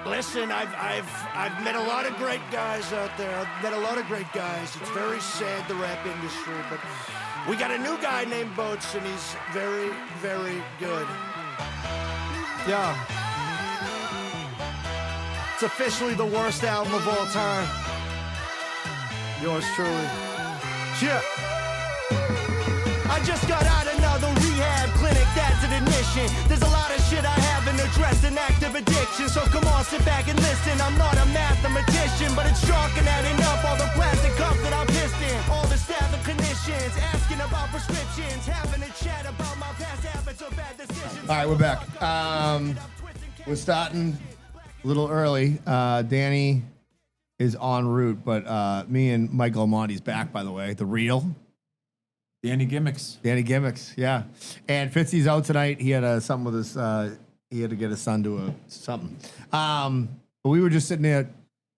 Listen, I've met a lot of great guys out there. I've met a lot of great guys. It's very sad, the rap industry, but we got a new guy named Boats, and he's very, very good. Yeah. It's officially the worst album of all time. Yours truly. Yeah. I just got out another rehab clinic, that's an admission. There's a lot of shit I haven't addressed, an active addiction. So come on, sit back and listen. I'm not a mathematician, but it's chalk and adding up all the plastic cups that I pissed in. All the staff and clinicians asking about prescriptions, having a chat about my past habits or bad decisions. All right, we're back. We're starting a little early. Danny is en route, but me and Michael Imondi's back, by the way. The real Danny Gimmicks. Danny Gimmicks, yeah. And Fitzy's out tonight. He had something with his. He had to get his son to something. But we were just sitting there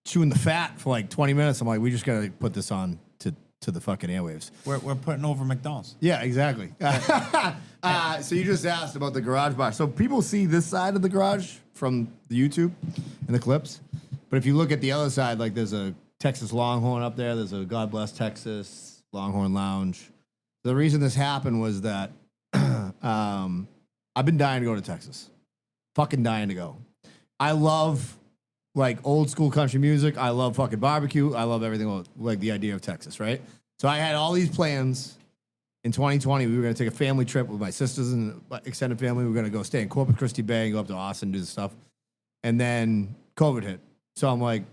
chewing the fat for like 20 minutes. I'm like, we just gotta put this on to the fucking airwaves. We're putting over McDonald's. Yeah, exactly. So you just asked about the garage bar. So people see this side of the garage from the YouTube and the clips, but if you look at the other side, like there's a Texas Longhorn up there. There's a God Bless Texas Longhorn Lounge. The reason this happened was that I've been dying to go to Texas. Fucking dying to go. I love like old school country music. I love fucking barbecue. I love everything about, like the idea of Texas, right? So I had all these plans in 2020. We were going to take a family trip with my sisters and extended family. We were going to go stay in Corpus Christi Bay and go up to Austin and do the stuff. And then COVID hit. So I'm like,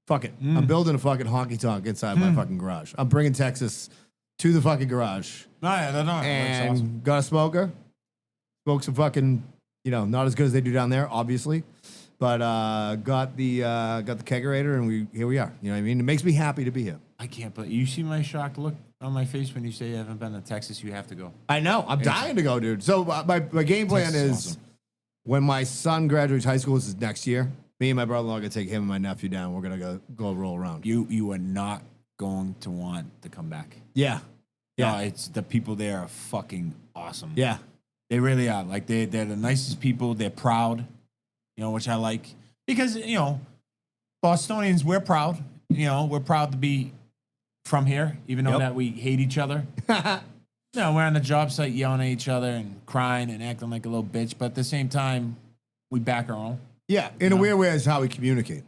fuck it. I'm building a fucking honky tonk inside my fucking garage. I'm bringing Texas to the fucking garage. No, And awesome. got a smoker. Smoked some fucking, not as good as they do down there, obviously. But got the kegerator, and here we are. You know what I mean? It makes me happy to be here. I can't believe you see my shocked look on my face when you say you haven't been to Texas. You have to go. I know. I'm dying to go, dude. So my game plan Texas is when my son graduates high school, this is next year, me and my brother-in-law are going to take him and my nephew down. We're going to go roll around. You are not going to want to come back. Yeah. Yeah. No, it's the people there are fucking awesome. Yeah. They really are. Like they're the nicest people. They're proud, which I like because Bostonians, we're proud. We're proud to be from here, even though that we hate each other. We're on the job site yelling at each other and crying and acting like a little bitch, but at the same time, we back our own. Yeah. In a weird way, is how we communicate.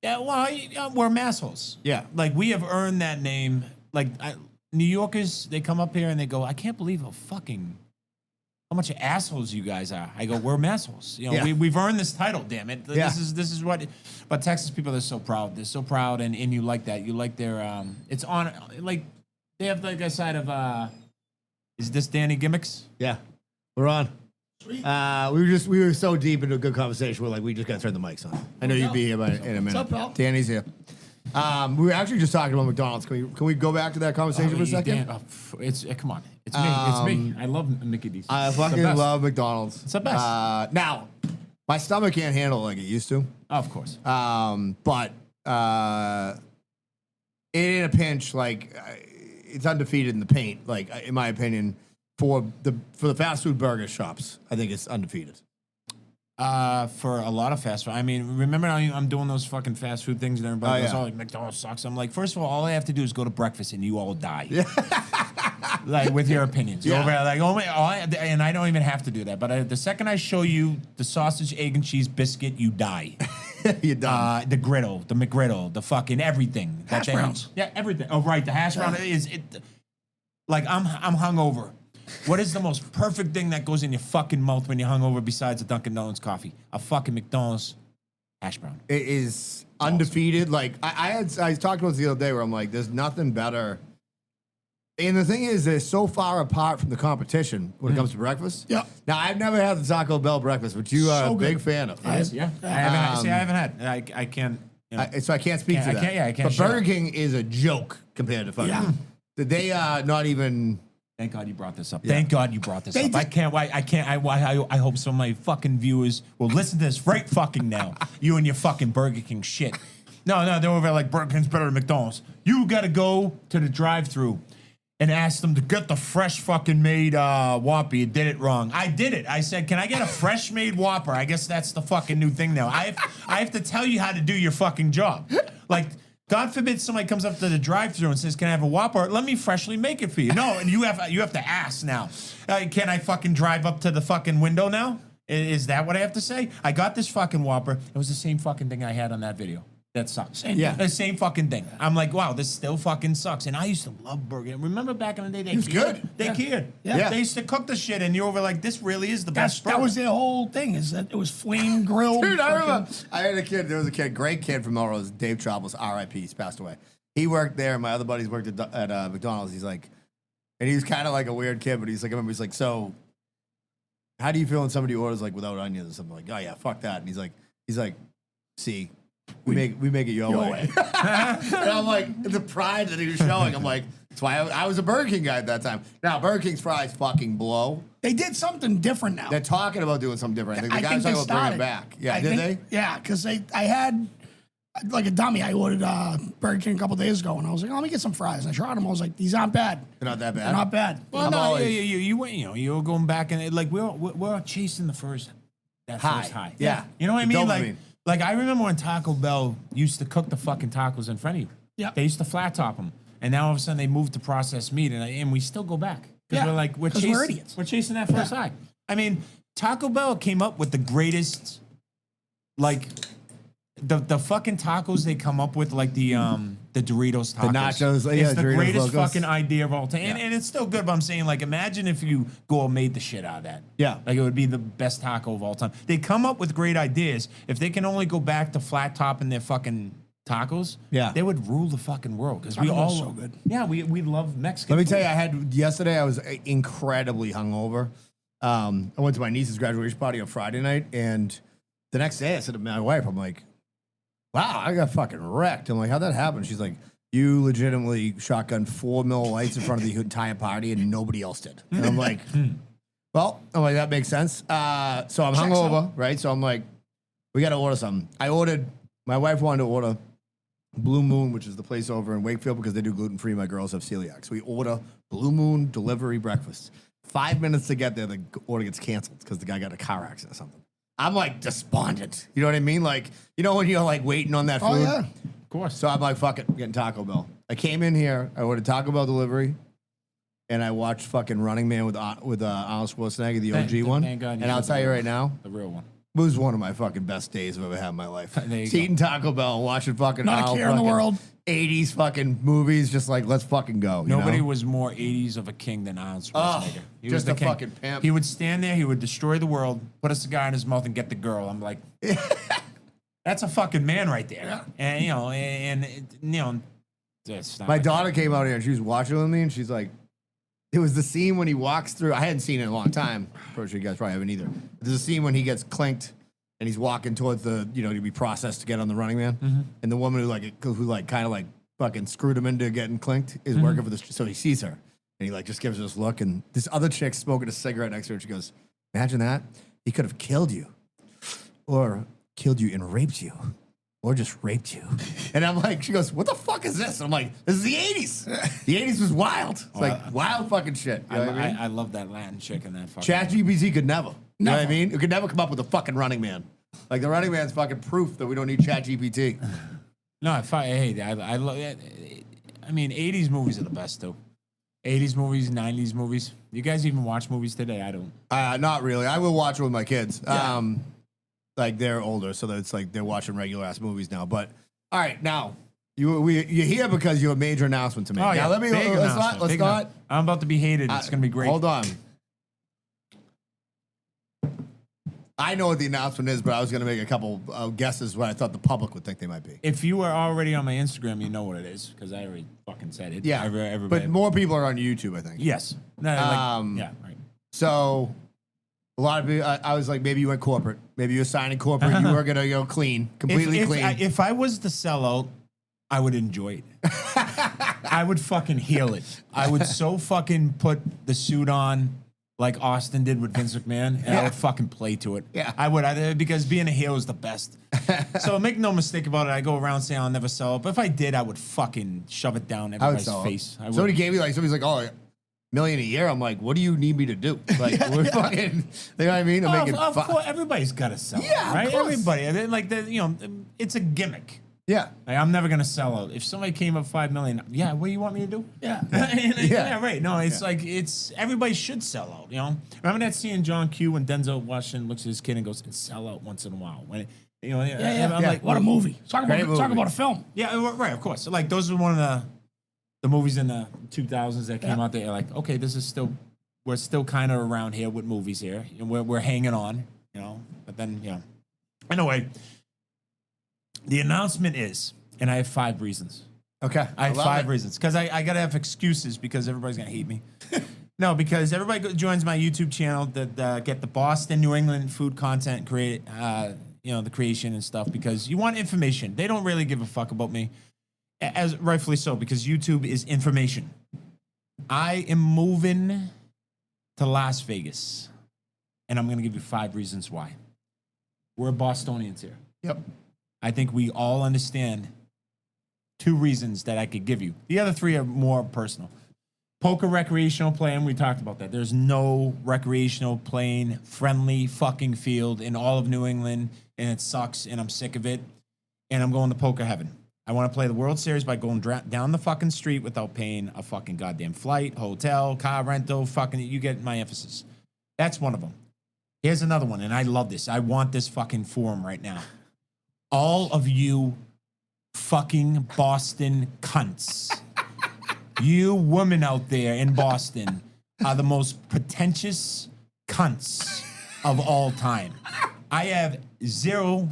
Yeah, well, we're assholes. Yeah. Like we have earned that name. Like New Yorkers, they come up here and they go, I can't believe how much assholes you guys are. I go, we're assholes. We've earned this title, damn it. Yeah. This is what. But Texas people, they're so proud. They're so proud, and you like that. You like their it's on like they have like a side of is this Danny Gimmicks? Yeah. We're on. Sweet. We were so deep into a good conversation. We're like, we just got to turn the mics on. I know you'd be here in a minute. What's up, pal? Danny's here. We were actually just talking about McDonald's. Can we go back to that conversation for a second? Come on. It's me. It's me. I love Mickey D's. I fucking love McDonald's. It's the best. Now, my stomach can't handle it like it used to. Oh, of course. But in a pinch, like it's undefeated in the paint. Like in my opinion, for the fast food burger shops, I think it's undefeated. For a lot of fast food. I mean, remember I'm doing those fucking fast food things and everybody goes, like, McDonald's sucks. I'm like, first of all I have to do is go to breakfast and you all die. Yeah. Like, with your opinions. You're over there, like, and I don't even have to do that. But the second I show you the sausage, egg, and cheese biscuit, you die. You're done. The griddle, the McGriddle, the fucking everything. Hash browns. Yeah, everything. Oh, right, the hash brown is it. Like, I'm hungover. What is the most perfect thing that goes in your fucking mouth when you're hungover besides a Dunkin' Donuts coffee? A fucking McDonald's hash brown. It is undefeated. Like I talked about this the other day where I'm like, there's nothing better. And the thing is, they're so far apart from the competition when it comes to breakfast. Yeah. Now I've never had the Taco Bell breakfast, which you are a big fan of. Right? Yeah. I haven't had. I can't. So I can't speak to that. I can't. But Burger King is a joke compared to fucking. Yeah. They are not even. Thank God you brought this up. Yeah. Thank God you brought this up. I can't. I hope some of my fucking viewers will listen to this right fucking now. You and your fucking Burger King shit. No, they're over there like Burger King's better than McDonald's. You got to go to the drive-thru and asked them to get the fresh fucking made Whopper. You did it wrong. I did it. I said, can I get a fresh made Whopper? I guess that's the fucking new thing now. I have to tell you how to do your fucking job. Like, God forbid somebody comes up to the drive-thru and says, can I have a Whopper? Let me freshly make it for you. No, and you have to ask now. Can I fucking drive up to the fucking window now? Is that what I have to say? I got this fucking Whopper. It was the same fucking thing I had on that video. That sucks. Yeah. The same fucking thing. I'm like, wow, this still fucking sucks. And I used to love burger. Remember back in the day, they was cared? good. They cared. Yeah. They used to cook the shit, and you were like, this really is the best burger. That was their whole thing, is that it was flame grilled. Dude, I fucking- remember. I had a kid. There was a kid, great kid from Melrose, Dave Troubles, R.I.P. He's passed away. He worked there. My other buddies worked at McDonald's. He's like, and he's kind of like a weird kid, but he's like, I remember he's like, so, how do you feel when somebody orders like without onions or something? Like, oh yeah, fuck that. And he's like, see, we make it your way. And I'm like, the pride that he was showing. I'm like, that's why I was a Burger King guy at that time. Now Burger King's fries fucking blow. They did something different now. They're talking about doing something different. I think the guys they talking about bringing it started. back. Yeah, I did think- they? Yeah, because I had, like a dummy, I ordered Burger King a couple days ago, and I was like, oh, let me get some fries. And I tried them. I was like, these aren't bad. They're not that bad. They're not bad. Well, I'm no, always- you went, you were going back and like we're chasing that first high. Yeah. You know what I mean? Dopamine. Like I remember when Taco Bell used to cook the fucking tacos in front of you. Yeah. They used to flat top them, and now all of a sudden they moved to processed meat, and we still go back because Yeah, we're like 'cause we're idiots. We're chasing that first high. I mean, Taco Bell came up with the greatest, like. The fucking tacos they come up with, like the Doritos tacos. nachos, It's yeah, the Doritos greatest Locos. fucking idea of all time. And it's still good, but I'm saying, like, imagine if you made the shit out of that. Yeah. Like, it would be the best taco of all time. They come up with great ideas. If they can only go back to flat topping their fucking tacos, Yeah. they would rule the fucking world. Because we Taco all Bell's so good. Yeah, we love Mexican. Let me food. tell you, I had yesterday. I was incredibly hungover. I went to my niece's graduation party on Friday night, and the next day I said to my wife, "I'm like, wow, I got fucking wrecked." I'm like, "How'd that happen?" She's like, "You legitimately shotgunned 4 Miller Lights in front of the entire party, and nobody else did." And I'm like, "Well," I'm like, "That makes sense." So I'm hungover, right? So I'm like, "We got to order something." I ordered. My wife wanted to order Blue Moon, which is the place over in Wakefield because they do gluten free. My girls have celiac, so we order Blue Moon delivery breakfast. 5 minutes to get there, the order gets canceled because the guy got in a car accident or something. I'm like despondent. You know what I mean? Like, you know when you're like waiting on that food? Oh, yeah. Of course. So I'm like, fuck it, I'm getting Taco Bell. I came in here, I ordered Taco Bell delivery, and I watched fucking Running Man with Arnold Schwarzenegger, the OG one. Thank God you And I'll said tell you that. right now, The real one. it was one of my fucking best days I've ever had in my life. There you Just go. eating Taco Bell, watching fucking Not a Arnold care in the fucking world. 80s fucking movies, just like, let's fucking go. you Nobody know? was more 80s of a king than Arnold Oh, Schwarzenegger. He just was the a king. fucking pimp. He would stand there, he would destroy the world, put a cigar in his mouth, and get the girl. I'm like, that's a fucking man right there. And, that's not My daughter came out here and she was watching with me, and she's like, it was the scene when he walks through. I hadn't seen it in a long time. Pretty sure you guys probably haven't either. There's a scene when he gets clinked and he's walking towards the, to be processed to get on the Running Man. Mm-hmm. And the woman who kind of fucking screwed him into getting clinked is working for this. So he sees her and he just gives her this look. And this other chick smoking a cigarette next to her. And she goes, imagine that. He could have killed you or killed you and raped you. Or just raped you. And I'm like, she goes, what the fuck is this? I'm like, this is the 80s. The 80s was wild. It's like wild fucking shit. You know what I mean? I love that Latin chick and that fucking. ChatGPT could never. You know what I Never. mean? It could never come up with a fucking Running Man. Like the Running Man's fucking proof that we don't need ChatGPT. No, I love it. I mean, 80s movies are the best, too. 80s movies, 90s movies. You guys even watch movies today? I don't. Not really. I will watch it with my kids. Like they're older, so that it's like they're watching regular ass movies now. But all right, now you're here because you have a major announcement to make. Oh, Now yeah. let's Big not. announcement, Let's big not. announcement. I'm about to be hated. It's going to be great. Hold on. I know what the announcement is, but I was going to make a couple guesses what I thought the public would think they might be. If you were already on my Instagram, you know what it is because I already fucking said it. Yeah, Everybody. but more people are on YouTube, I think. Yes. No, yeah, right. So a lot of people, I was like, maybe you went corporate. Maybe you were signing corporate. You were going to go clean, completely clean. If I was the sellout, I would enjoy it. I would fucking heal it. I would so fucking put the suit on like Austin did with Vince McMahon, and I would fucking play to it. Yeah. I would, because being a heel is the best. So make no mistake about it. I go around saying I'll never sell it, but if I did, I would fucking shove it down I would everybody's sell face. I would. Somebody gave me somebody's like, oh, $1 million a year. I'm like, what do you need me to do? Like, we're fucking, you know what I mean? I'm making Of course, everybody's got to sell. Yeah, of right. course. Everybody, I mean, like it's a gimmick. Yeah. Like, I'm never gonna sell out. If somebody came up $5 million, yeah, what do you want me to do? Yeah. Yeah, right. No, it's like everybody should sell out. You know, remember that scene in John Q when Denzel Washington looks at his kid and goes, "And sell out once in a while." When I'm like, What a movie. Talk Great about movie. a film. yeah, right, of course. Like those are one of the movies in the 2000s that came out there. Like, okay, we're still kind of around here with movies here, and we're hanging on, you know. But then, anyway, the announcement is, and I have 5 reasons. Okay. I have love 5 it. reasons because I gotta have excuses because everybody's gonna hate me. No, because everybody joins my YouTube channel that get the Boston, New England food content create, the creation and stuff because you want information. They don't really give a fuck about me, as rightfully so because YouTube is information. I am moving to Las Vegas, and I'm gonna give you 5 reasons why. We're Bostonians here. Yep. I think we all understand 2 reasons that I could give you. The other 3 are more personal. Poker recreational playing, we talked about that. There's no recreational playing friendly fucking field in all of New England, and it sucks, and I'm sick of it. And I'm going to poker heaven. I want to play the World Series by going down the fucking street without paying a fucking goddamn flight, hotel, car rental, fucking, you get my emphasis. That's one of them. Here's another one, and I love this. I want this fucking forum right now. All of you fucking Boston cunts. You women out there in Boston are the most pretentious cunts of all time. I have zero,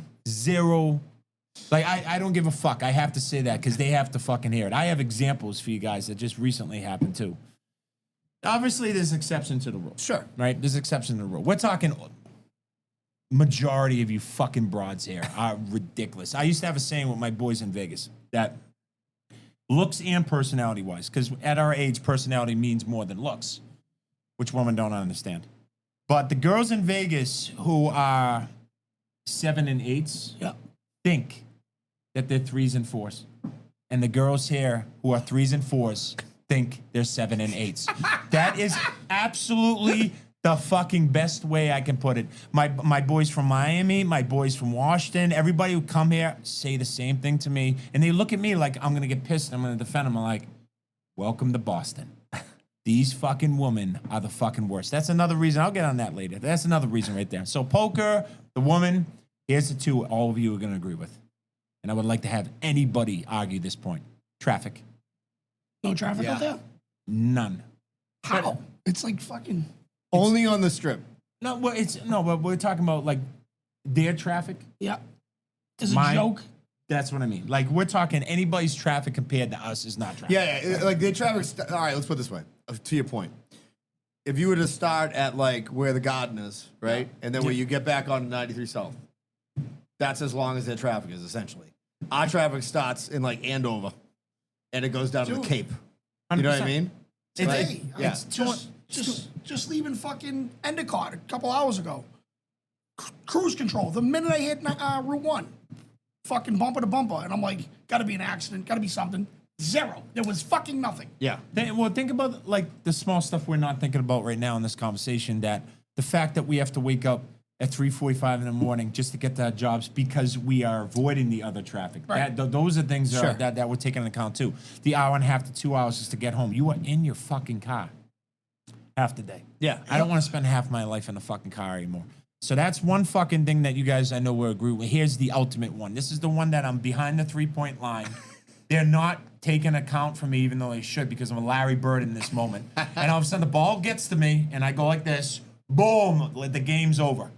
like, I don't give a fuck. I have to say that because they have to fucking hear it. I have examples for you guys that just recently happened too. Obviously, there's exception to the rule. Sure. Right? There's exception to the rule. We're talking majority of you fucking broads here are ridiculous. I used to have a saying with my boys in Vegas that looks and personality wise, because at our age, personality means more than looks, which women don't understand. But the girls in Vegas who are 7 and 8s think that they're 3s and 4s. And the girls here who are 3s and 4s think they're 7 and 8s. That is absolutely the fucking best way I can put it. My boys from Miami, my boys from Washington, everybody who come here say the same thing to me. And they look at me like I'm going to get pissed and I'm going to defend them. I'm like, welcome to Boston. These fucking women are the fucking worst. That's another reason. I'll get on that later. That's another reason right there. So poker, the woman, here's the 2 all of you are going to agree with. And I would like to have anybody argue this point. Traffic. No traffic out there? None. How? It's like fucking... Only on the strip. No, well, but we're talking about like their traffic. Yeah. It's a Mine. joke. That's what I mean. Like we're talking anybody's traffic compared to us is not traffic. Yeah. Like the traffic. All right, let's put it this way. To your point, if you were to start at like where the garden is, right, and then when you get back on 93 South, that's as long as their traffic is essentially. Our traffic starts in like Andover, and it goes down to the Cape. You know what I 100%. mean? Today, yeah. it's just leaving fucking Endicott a couple hours ago. Cruise control. The minute I hit Route 1, fucking bumper to bumper, and I'm like, gotta be an accident, gotta be something. 0. There was fucking nothing. Yeah. Well, think about like the small stuff we're not thinking about right now in this conversation. That the fact that we have to wake up at 3:45 in the morning just to get to our jobs because we are avoiding the other traffic. Right. Those are things Sure. that we're taking into account too. The hour and a half to 2 hours just to get home. You are in your fucking car half the day. Yeah. I don't want to spend half my life in a fucking car anymore. So that's one fucking thing that you guys I know will agree with. Here's the ultimate one. This is the one that I'm behind the 3-point line. They're not taking account for me, even though they should, because I'm a Larry Bird in this moment. And all of a sudden the ball gets to me and I go like this, boom, the game's over.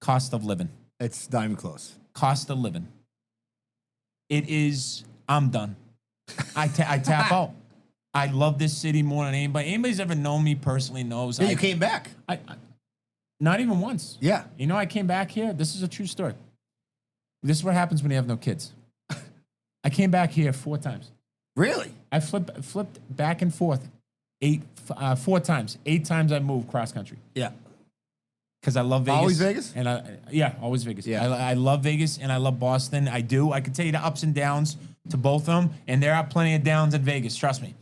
Cost of living. It's not even close. Cost of living. It is, I'm done. I tap out. I love this city more than anybody. Anybody's ever known me personally knows. Yeah, you came back. I not even once. Yeah. You know, I came back here. This is a true story. This is what happens when you have no kids. I came back here 4 times. Really? I flipped back and forth 4 times. 8 times I moved cross country. Yeah. Because I love Vegas. Always Vegas? And always Vegas. Yeah. I love Vegas and I love Boston. I do. I can tell you the ups and downs to both of them. And there are plenty of downs in Vegas. Trust me.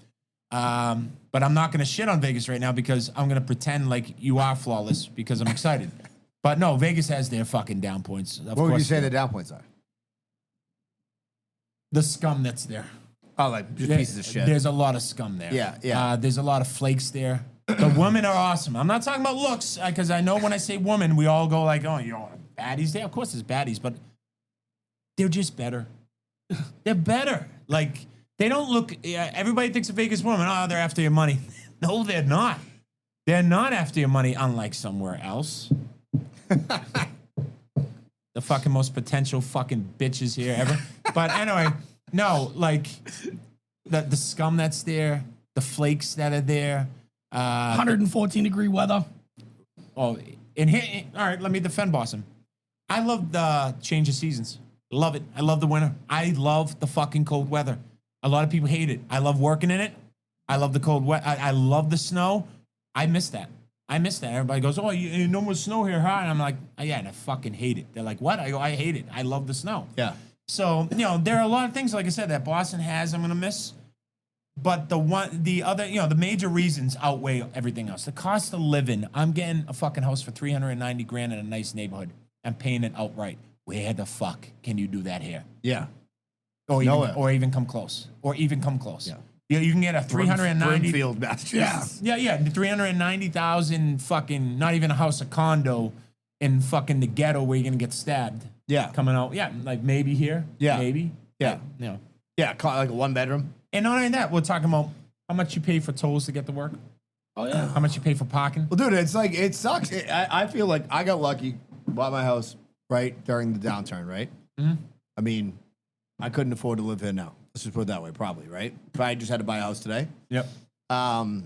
But I'm not going to shit on Vegas right now because I'm going to pretend like you are flawless because I'm excited. But no, Vegas has their fucking down points. What would you say the down points are? The scum that's there. Oh, like just pieces of shit. There's a lot of scum there. Yeah, yeah. There's a lot of flakes there. The women are awesome. I'm not talking about looks because I know when I say woman, we all go like, oh, you know, baddies there. Of course, there's baddies, but they're just better. They're better. Like they don't look. Everybody thinks a Vegas woman. Oh, they're after your money. No, they're not. They're not after your money, unlike somewhere else. The fucking most potential fucking bitches here ever. But anyway, no, like the scum that's there, the flakes that are there. 114-degree weather. Oh, and here, all right, let me defend Boston. I love the change of seasons. Love it. I love the winter. I love the fucking cold weather. A lot of people hate it. I love working in it. I love the cold weather. I love the snow. I miss that. I miss that. Everybody goes, oh, you no more snow here, huh? And I'm like, oh, yeah, and I fucking hate it. They're like, what? I go, I hate it. I love the snow. Yeah. So, you know, there are a lot of things, like I said, that Boston has I'm going to miss. But the other, you know, the major reasons outweigh everything else. The cost of living, I'm getting a fucking house for $390,000 in a nice neighborhood. I'm paying it outright. Where the fuck can you do that here? Yeah. Or even, Nowhere. or even come close. Or even come close. Yeah. You can get a 390. Brimfield, Massachusetts. Yeah. 390,000 fucking, not even a house, a condo in fucking the ghetto where you're gonna get stabbed. Yeah. Coming out. Yeah, like maybe here. Yeah. Maybe. Yeah. You know. Yeah, like a 1-bedroom. And not only that, we're talking about how much you pay for tolls to get to work. Oh, yeah. How much you pay for parking. Well, dude, it's like, it sucks. I feel like I got lucky, bought my house right during the downturn, right? Mm-hmm. I mean, I couldn't afford to live here now. Let's just put it that way, probably, right? If I just had to buy a house today, Yep. I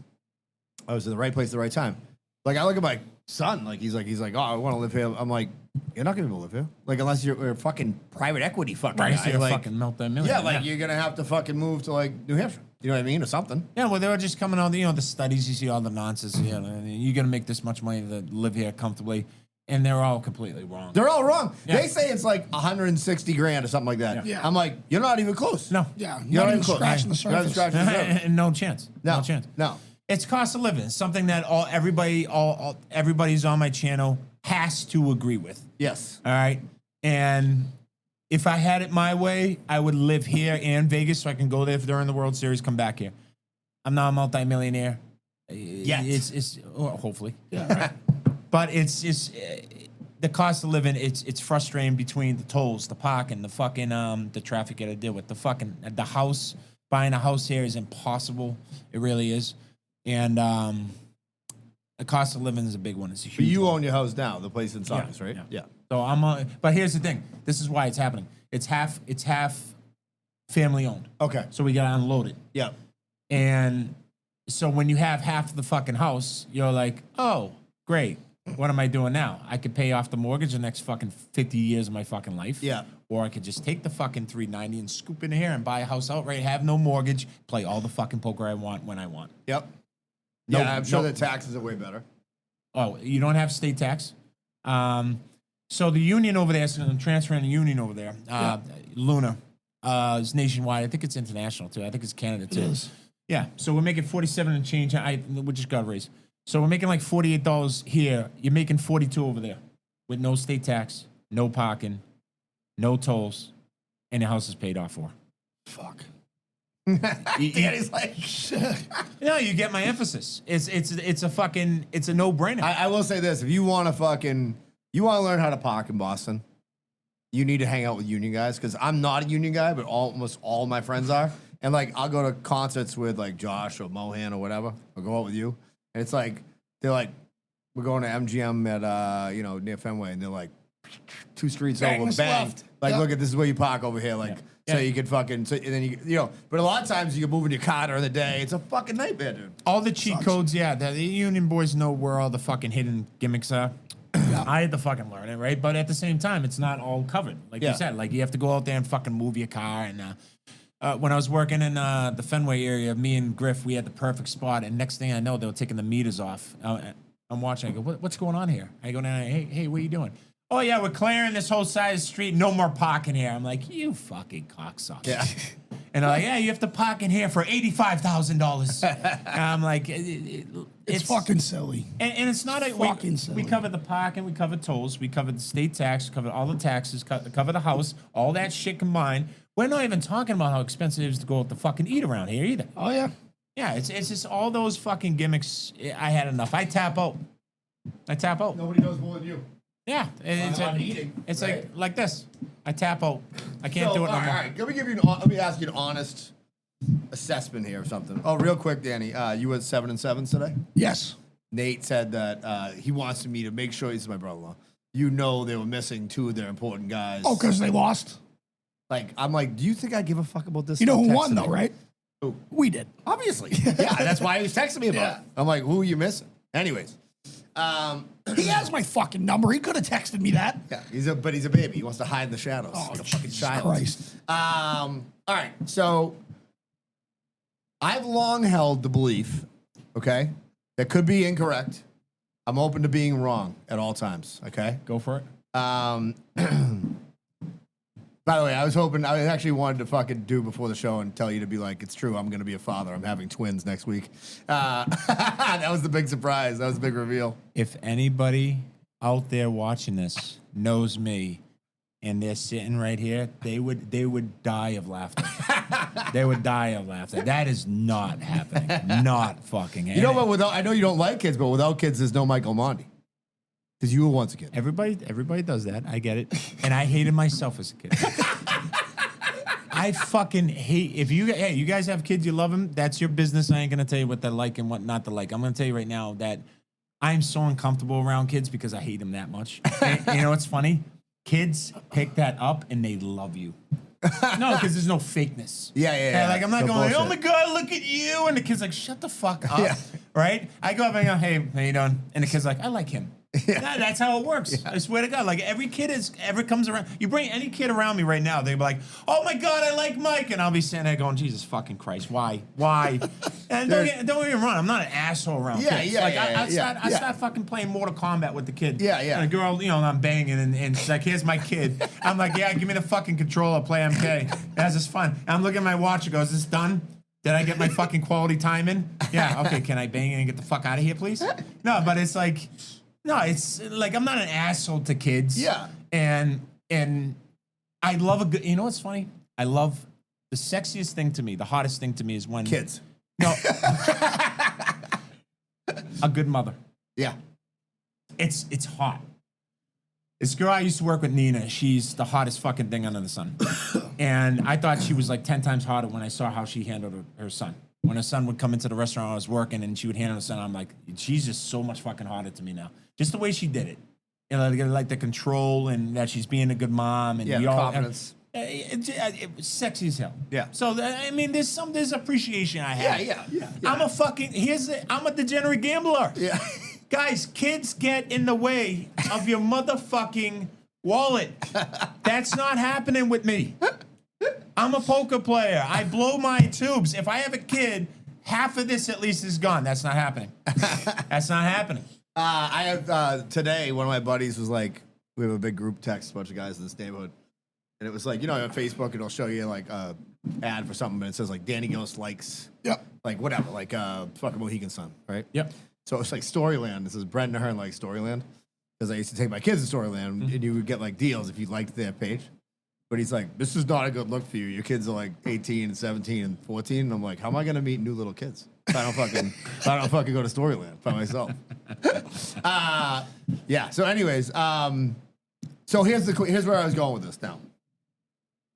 was in the right place at the right time. Like, I look at my son, like, he's like, oh, I want to live here. I'm like, you're not going to be able to live here. Like, unless you're a fucking private equity fucking Right, guy. so you Like, fucking melt that million. yeah, like, you're going to have to fucking move to, like, New Hampshire. You know what I mean? Or something. Yeah, well, they were just coming out, you know, the studies, you see all the nonsense. You know, you're going to make this much money to live here comfortably. And they're all completely wrong. They're all wrong. Yeah. They say it's like $160,000 or something like that. Yeah. I'm like, you're not even close. No. Yeah, You're not even scratching the You're not even surface. scratching the surface. And no chance. No chance. No. It's cost of living. It's something that everybody's on my channel has to agree with. Yes. All right. And if I had it my way, I would live here and Vegas so I can go there during the World Series, come back here. I'm not a multimillionaire. Yet. It's hopefully. Yeah, right. But it's the cost of living, it's frustrating between the tolls, the parking, the fucking the traffic you gotta deal with, the house. Buying a house here is impossible. It really is. And the cost of living is a big one. It's a But huge you one. own your house now, the place in Saugus, right? Yeah. So but here's the thing. This is why it's happening. It's half family owned. Okay. So we gotta unload it. Yeah. And so when you have half the fucking house, you're like, oh, great. What am I doing now? I could pay off the mortgage the next fucking 50 years of my fucking life. Yeah. Or I could just take the fucking 390 and scoop in here and buy a house outright, have no mortgage, play all the fucking poker I want when I want. Yep. No- Yeah, I'm sure no- the taxes are way better. Oh, you don't have state tax. So the union over there, so I'm transferring the union over there. Luna is nationwide. I think it's international too. I think it's Canada too. It is. Yeah. So we're making 47 and change. We just got a raise. So we're making like $48 here. You're making 42 over there with no state tax, no parking, no tolls, and the house is paid off for. Fuck. Danny's like, No, you get my emphasis. It's a no-brainer. I will say this: if you want to learn how to park in Boston, you need to hang out with union guys. Because I'm not a union guy, but almost all my friends are. And like, I'll go to concerts with like Josh or Mohan or whatever. I'll go out with you, and it's like they're like, we're going to MGM at near Fenway, and they're like 2 streets Bang, over, this bang. left. Like, Yep. look at this is where you park over here, like. So you could fucking, and then but a lot of times you can move in your car during the day. It's a fucking nightmare, dude. All the cheat codes, yeah. The union boys know where all the fucking hidden gimmicks are. I had to fucking learn it, right? But at the same time, it's not all covered. Like Yeah. you said, like you have to go out there and fucking move your car. And when I was working in the Fenway area, me and Griff, we had the perfect spot. And next thing I know, they were taking the meters off. I'm watching. I go, what's going on here? I go down. Hey, what are you doing? Oh yeah, we're clearing this whole side of the street. No more parking here. I'm like, you fucking cocksucker. Yeah. And they're like, yeah, you have to park in here for $85,000. And I'm like, It's fucking silly. and it's not a fucking we silly. cover the parking, we cover tolls, we cover the state tax, cover all the taxes, cover the house, all that shit combined. We're not even talking about how expensive it is to go to fucking eat around here either. Oh yeah. Yeah, it's just all those fucking gimmicks. I had enough. I tap out. Nobody knows more than you. Yeah, On eating, it's right? like this. I tap out. I can't do it no all more. right. Let me ask you an honest assessment here or something. Oh, real quick, Danny. You were 7 and 7 today. Yes. Nate said that he wants me to make sure he's my brother-in-law. You know they were missing 2 of their important guys. Oh, because they lost. I'm like, do you think I give a fuck about this? You know who Texting won though, me. right? Who? We did. Obviously. Yeah, that's why he was texting me about Yeah. it. I'm like, who are you missing? Anyways. He has my fucking number. He could have texted me that. Yeah, but he's a baby. He wants to hide in the shadows. Oh, like a fucking Jesus child. Christ. All right. So I've long held the belief, okay, that could be incorrect. I'm open to being wrong at all times. Okay. Go for it. By the way, I actually wanted to fucking do before the show and tell you to be like, it's true, I'm going to be a father. I'm having twins next week. That was the big surprise. That was the big reveal. If anybody out there watching this knows me and they're sitting right here, they would die of laughter. They would die of laughter. That is not happening. Not fucking happening. You know what? I know you don't like kids, but without kids, there's no Michael Imondi. Because you were once a kid. Everybody does that. I get it. And I hated myself as a kid. I fucking hate you guys have kids, you love them. That's your business. I ain't gonna tell you what they like and what not to like. I'm gonna tell you right now that I'm so uncomfortable around kids because I hate them that much. And you know what's funny? Kids pick that up and they love you. No, because there's no fakeness. Yeah. Like I'm not No going, oh bullshit. my god, look at you, and the kid's like, shut the fuck up, Yeah. right? I go up and I go, hey, how you doing? And the kid's like, I like him. Yeah, that's how it works. I swear to God. Like every kid ever comes around. You bring any kid around me right now, they'll be like, "Oh my God, I like Mike," and I'll be sitting there going, "Jesus fucking Christ, why?" And don't get me wrong, I'm not an asshole around kids. I start fucking playing Mortal Kombat with the kid. Yeah. And a girl, I'm banging, and she's like, "Here's my kid." I'm like, "Yeah, give me the fucking controller, play MK." That's just fun. And I'm looking at my watch. It goes, "Is this done? Did I get my fucking quality time in?" Yeah. Okay. Can I bang and get the fuck out of here, please? No, but it's like. No, it's like I'm not an asshole to kids. Yeah. And I love a good. You know what's funny? I love the sexiest thing to me, the hottest thing to me is when Kids. No, a good mother. Yeah. It's hot. This girl I used to work with, Nina, she's the hottest fucking thing under the sun. And I thought she was like 10 times hotter when I saw how she handled her son. When her son would come into the restaurant I was working and she would handle her son, I'm like, she's just so much fucking hotter to me now. Just the way she did it. You know, like the control and that she's being a good mom. And Yeah, we the all confidence. It was sexy as hell. Yeah. So, I mean, there's appreciation I have. Yeah. I'm a degenerate gambler. Yeah. Guys, kids get in the way of your motherfucking wallet. That's not happening with me. I'm a poker player. I blow my tubes. If I have a kid, half of this at least is gone. That's not happening. That's not happening. I have today. One of my buddies was like, we have a big group text, a bunch of guys in this neighborhood, and it was like, on Facebook, it'll show you like a ad for something, but it says like Danny Ghost likes, like whatever, like fucking Mohegan Sun, right? Yep. So it's like Storyland. It says Brent Ahern likes Storyland because I used to take my kids to Storyland, and you would get like deals if you liked their page. But he's like, this is not a good look for you. Your kids are like 18 and 17 and 14. And I'm like, how am I going to meet new little kids if I don't fucking go to Storyland by myself? Yeah. So anyways, so here's where I was going with this now.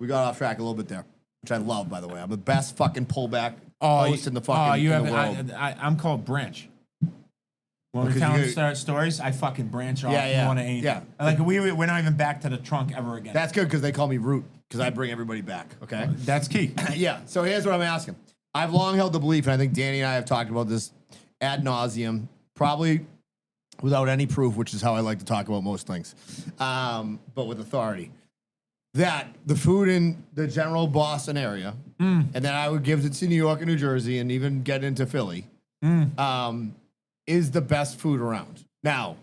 We got off track a little bit there, which I love, by the way. I'm the best fucking pullback host in the fucking in the world. I'm called Branch. When we Because tell you- them stories, I fucking branch off Yeah. more than anything. Yeah. Like we're not even back to the trunk ever again. That's good because they call me Root because I bring everybody back. Okay. That's key. Yeah. So here's what I'm asking. I've long held the belief, and I think Danny and I have talked about this ad nauseum, probably without any proof, which is how I like to talk about most things, but with authority. that the food in the general Boston area, and then I would give it to New York and New Jersey and even get into Philly, is the best food around. Now,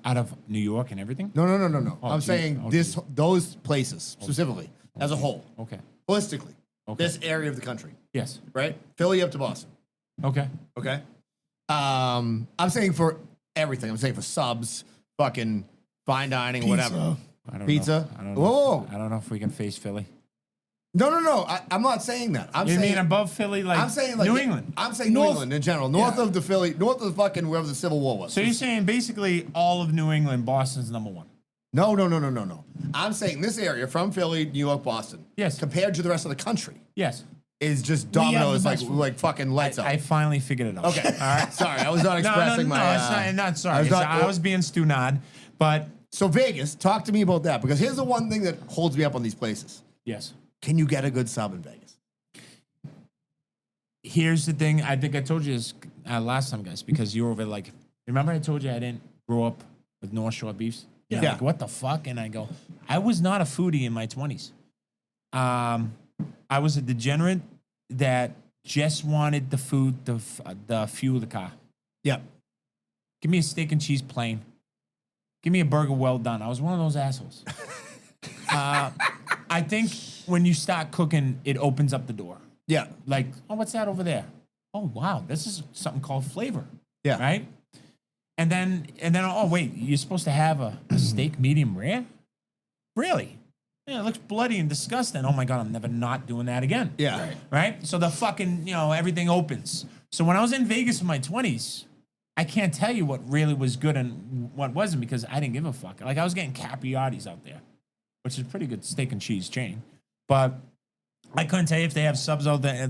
Out of New York and everything? no. Oh, I'm geez. saying Oh, those places specifically as a whole, Okay. holistically, Okay. this area of the country, Yes. right? Philly up to Boston. Okay. Okay. I'm saying for everything. I'm saying for subs, fucking fine dining, whatever. I don't Pizza? Know. I don't know. Whoa. I don't know if we can face Philly. No. I'm not saying that. I'm You saying mean above Philly, like, I'm saying like New England? I'm saying New North- England in general, north of the Philly, north of the fucking wherever the Civil War was. So you're saying basically all of New England, Boston's number one? No. I'm saying this area from Philly, New York, Boston. Yes. Compared to the rest of the country, Yes. is just have the dominoes best food. like fucking lights up. I finally figured it out. Okay. All right. Sorry, I was not No, expressing my. it's not sorry. was not- I was being stunad, but So Vegas, talk to me about that because here's the one thing that holds me up on these places. yes. Can you get a good sub in Vegas? Here's the thing. I think I told you this last time, guys, because you were over like, remember I told you I didn't grow up with North Shore beefs? You're Yeah. Like, what the fuck? And I go, I was not a foodie in my 20s. I was a degenerate that just wanted the food, the fuel the car. Yeah. Give me a steak and cheese plain. Give me a burger well done. I was one of those assholes. I think when you start cooking, it opens up the door. Yeah. Like, oh, what's that over there? Oh, wow, this is something called flavor. Yeah. Right? And then, oh, wait, you're supposed to have a steak medium rare? Really? Yeah, it looks bloody and disgusting. Oh my God, I'm never not doing that again. Yeah. Right? So the fucking, everything opens. So when I was in Vegas in my 20s, I can't tell you what really was good and what wasn't because I didn't give a fuck. Like I was getting Capriotti's out there, which is a pretty good steak and cheese chain. But I couldn't tell you if they have subs out there. I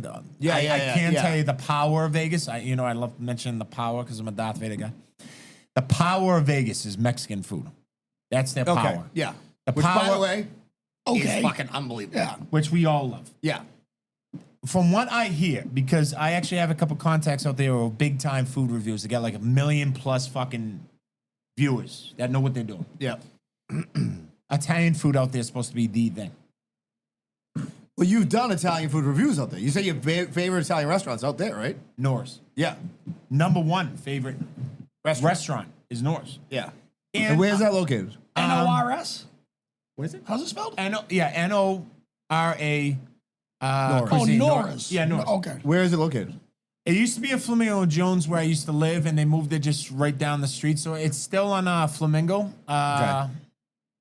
can't tell you the power of Vegas. I love mentioning the power because I'm a Darth Vader guy. The power of Vegas is Mexican food. That's their Okay. power. Yeah. The Which, by power- the way, Okay. is fucking unbelievable. Yeah. Which we all love. Yeah. From what I hear, because I actually have a couple contacts out there who are big time food reviews. They got like 1 million plus fucking viewers that know what they're doing. Yeah. Italian food out there is supposed to be the thing. Well, you've done Italian food reviews out there. You say your favorite Italian restaurants out there, right? Norris. Yeah. Number one favorite restaurant is Norris. Yeah. And, And where's that located? NORS? What is it? How's it spelled? N-O-R-A. Norris. cuisine. Norris. Yeah, Norris. Okay. Where is it located? It used to be a Flamingo Jones where I used to live, and they moved it just right down the street. So it's still on Flamingo. Okay.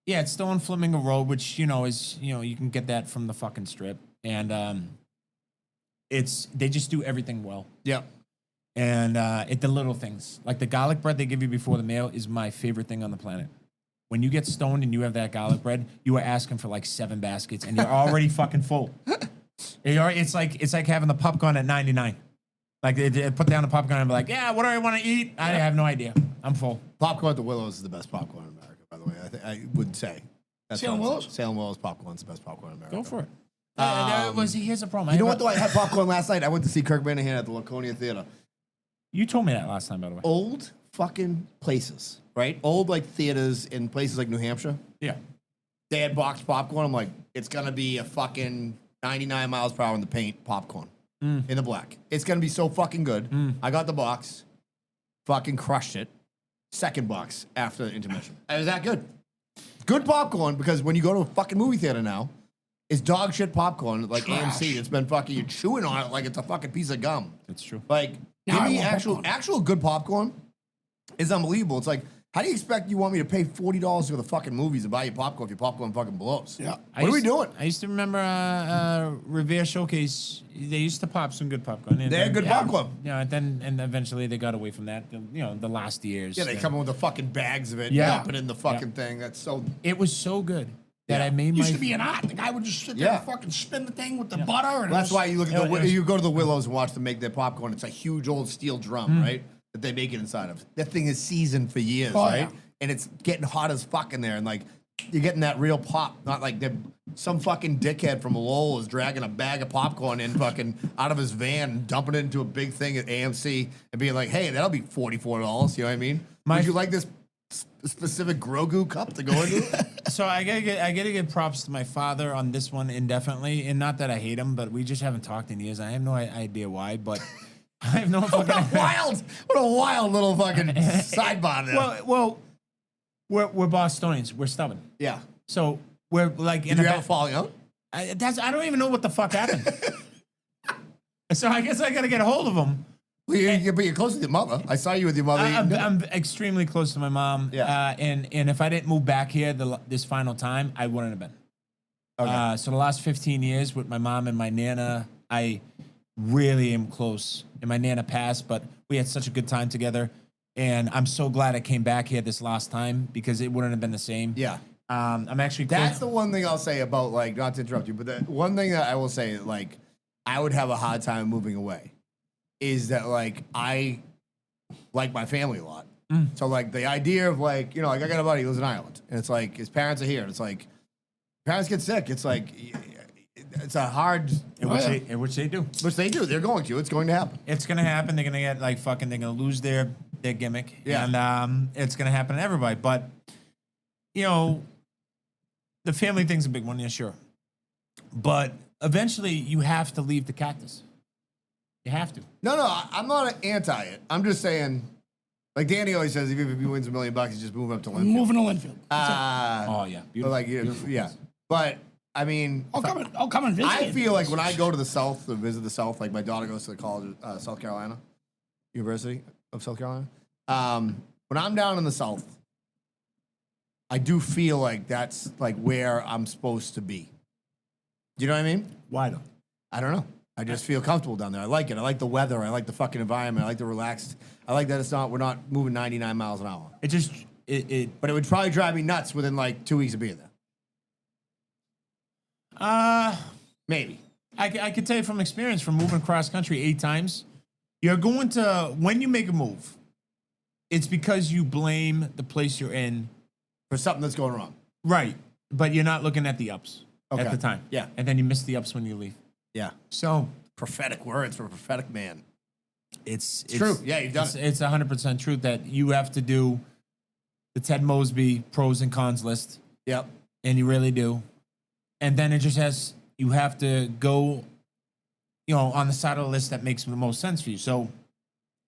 Yeah, it's still on Flamingo Road, which is you can get that from the fucking strip, and they just do everything well. Yeah. And the little things like the garlic bread they give you before the meal is my favorite thing on the planet. When you get stoned and you have that garlic bread, you are asking for like 7 baskets, and you're already fucking full. It's like having the popcorn at 99. Like they put down the popcorn and be like, yeah, what do I want to eat? I have no idea. I'm full. Popcorn at the Willows is the best popcorn in America, by the way. I would say. That's Salem what I'd Willows? say. Salem Willows popcorn's the best popcorn in America. Go for it. Here's the problem. You know what, though? I had popcorn last night. I went to see Kirk Minahan at the Laconia Theater. You told me that last time, by the way. Old fucking places, right? Old, like, theaters in places like New Hampshire. Yeah. They had boxed popcorn. I'm like, it's going to be a fucking 99 miles per hour in the paint popcorn in the black. It's going to be so fucking good. I got the box, fucking crushed it. Second box after the intermission. It was that good. Good popcorn because when you go to a fucking movie theater now, it's dog shit popcorn like Trash. AMC. It's been fucking, you're chewing on it like it's a fucking piece of gum. That's true. Like, Yeah, give I me want actual popcorn. good popcorn is unbelievable. It's like, how do you expect you want me to pay $40 to go to the fucking movies and buy you popcorn if your popcorn fucking blows? Yeah. What are we doing? I used to remember Revere Showcase. They used to pop some good popcorn. And They had good popcorn. Yeah, and eventually they got away from that. The last years. Yeah, they come in with the fucking bags of it, Yeah. dump it in the fucking thing. That's so. It was so good that Yeah. I made Used my. to be an art. The guy would just sit there Yeah. and fucking spin the thing with the butter. And That's why you look at It was- you go to the Willows and watch them make their popcorn. It's a huge old steel drum, right? That they make it inside of. That thing is seasoned for years, Oh, right? yeah. And it's getting hot as fuck in there, and like you're getting that real pop. Not like some fucking dickhead from Lowell is dragging a bag of popcorn in fucking out of his van and dumping it into a big thing at AMC and being like, "Hey, that'll be $44." You know what I mean? Would you like this specific Grogu cup to go into it? So I gotta give props to my father on this one indefinitely, and not that I hate him, but we just haven't talked in years. I have no idea why, but I have no What a wild little fucking sidebar there. Well, we're Bostonians. We're stubborn. Yeah. So we're like Did you have a falling out? I don't even know what the fuck happened. So I guess I got to get a hold of him. Well, you're close with your mother. I saw you with your mother. I'm extremely close to my mom. Yeah. And if I didn't move back here this final time, I wouldn't have been. Okay. So the last 15 years with my mom and my nana, I really am close. And my nana passed, but we had such a good time together. And I'm so glad I came back here this last time because it wouldn't have been the same. Yeah. I'm actually That's the one thing I'll say about, like, not to interrupt you, but the one thing that I will say, like, I would have a hard time moving away is that, like, I like my family a lot. So, like, the idea of, like, you know, like, I got a buddy who lives in Ireland, and it's like, his parents are here, and it's like, parents get sick. It's like, it's a hard, which they do. which they do. They're going to. It's going to happen. It's gonna happen. They're gonna get like fucking. They're gonna lose their gimmick. Yeah. And it's gonna happen to everybody. But you know, the family thing's a big one. Yeah, sure. But eventually, you have to leave the cactus. You have to. No, I'm not anti it. I'm just saying, like Danny always says, even if he wins $1 million, he's just moving up to Linfield. Moving to Linfield. Oh yeah. But like, yeah. But I mean, I'll come and visit. I you. feel like when I go to the South to visit the South, like my daughter goes to the college, South Carolina, University of South Carolina. When I'm down in the South, I do feel like that's like where I'm supposed to be. Do you know what I mean? Why though? I don't know. I just feel comfortable down there. I like it. I like the weather. I like the fucking environment. I like the relaxed. I like that we're not moving 99 miles an hour. It just But it would probably drive me nuts within like 2 weeks of being there. Maybe. I can tell you from experience from moving across country 8 times, you're going to when you make a move, it's because you blame the place you're in For something that's going wrong. right, but you're not looking at the ups Okay. at the time. Yeah. And then you miss the ups when you leave. Yeah. So Prophetic words for a prophetic man. it's true. Yeah, you've done It's 100% true that you have to do the Ted Mosby pros and cons list, Yep. and you really do. And then you have to go, you know, on the side of the list that makes the most sense for you. So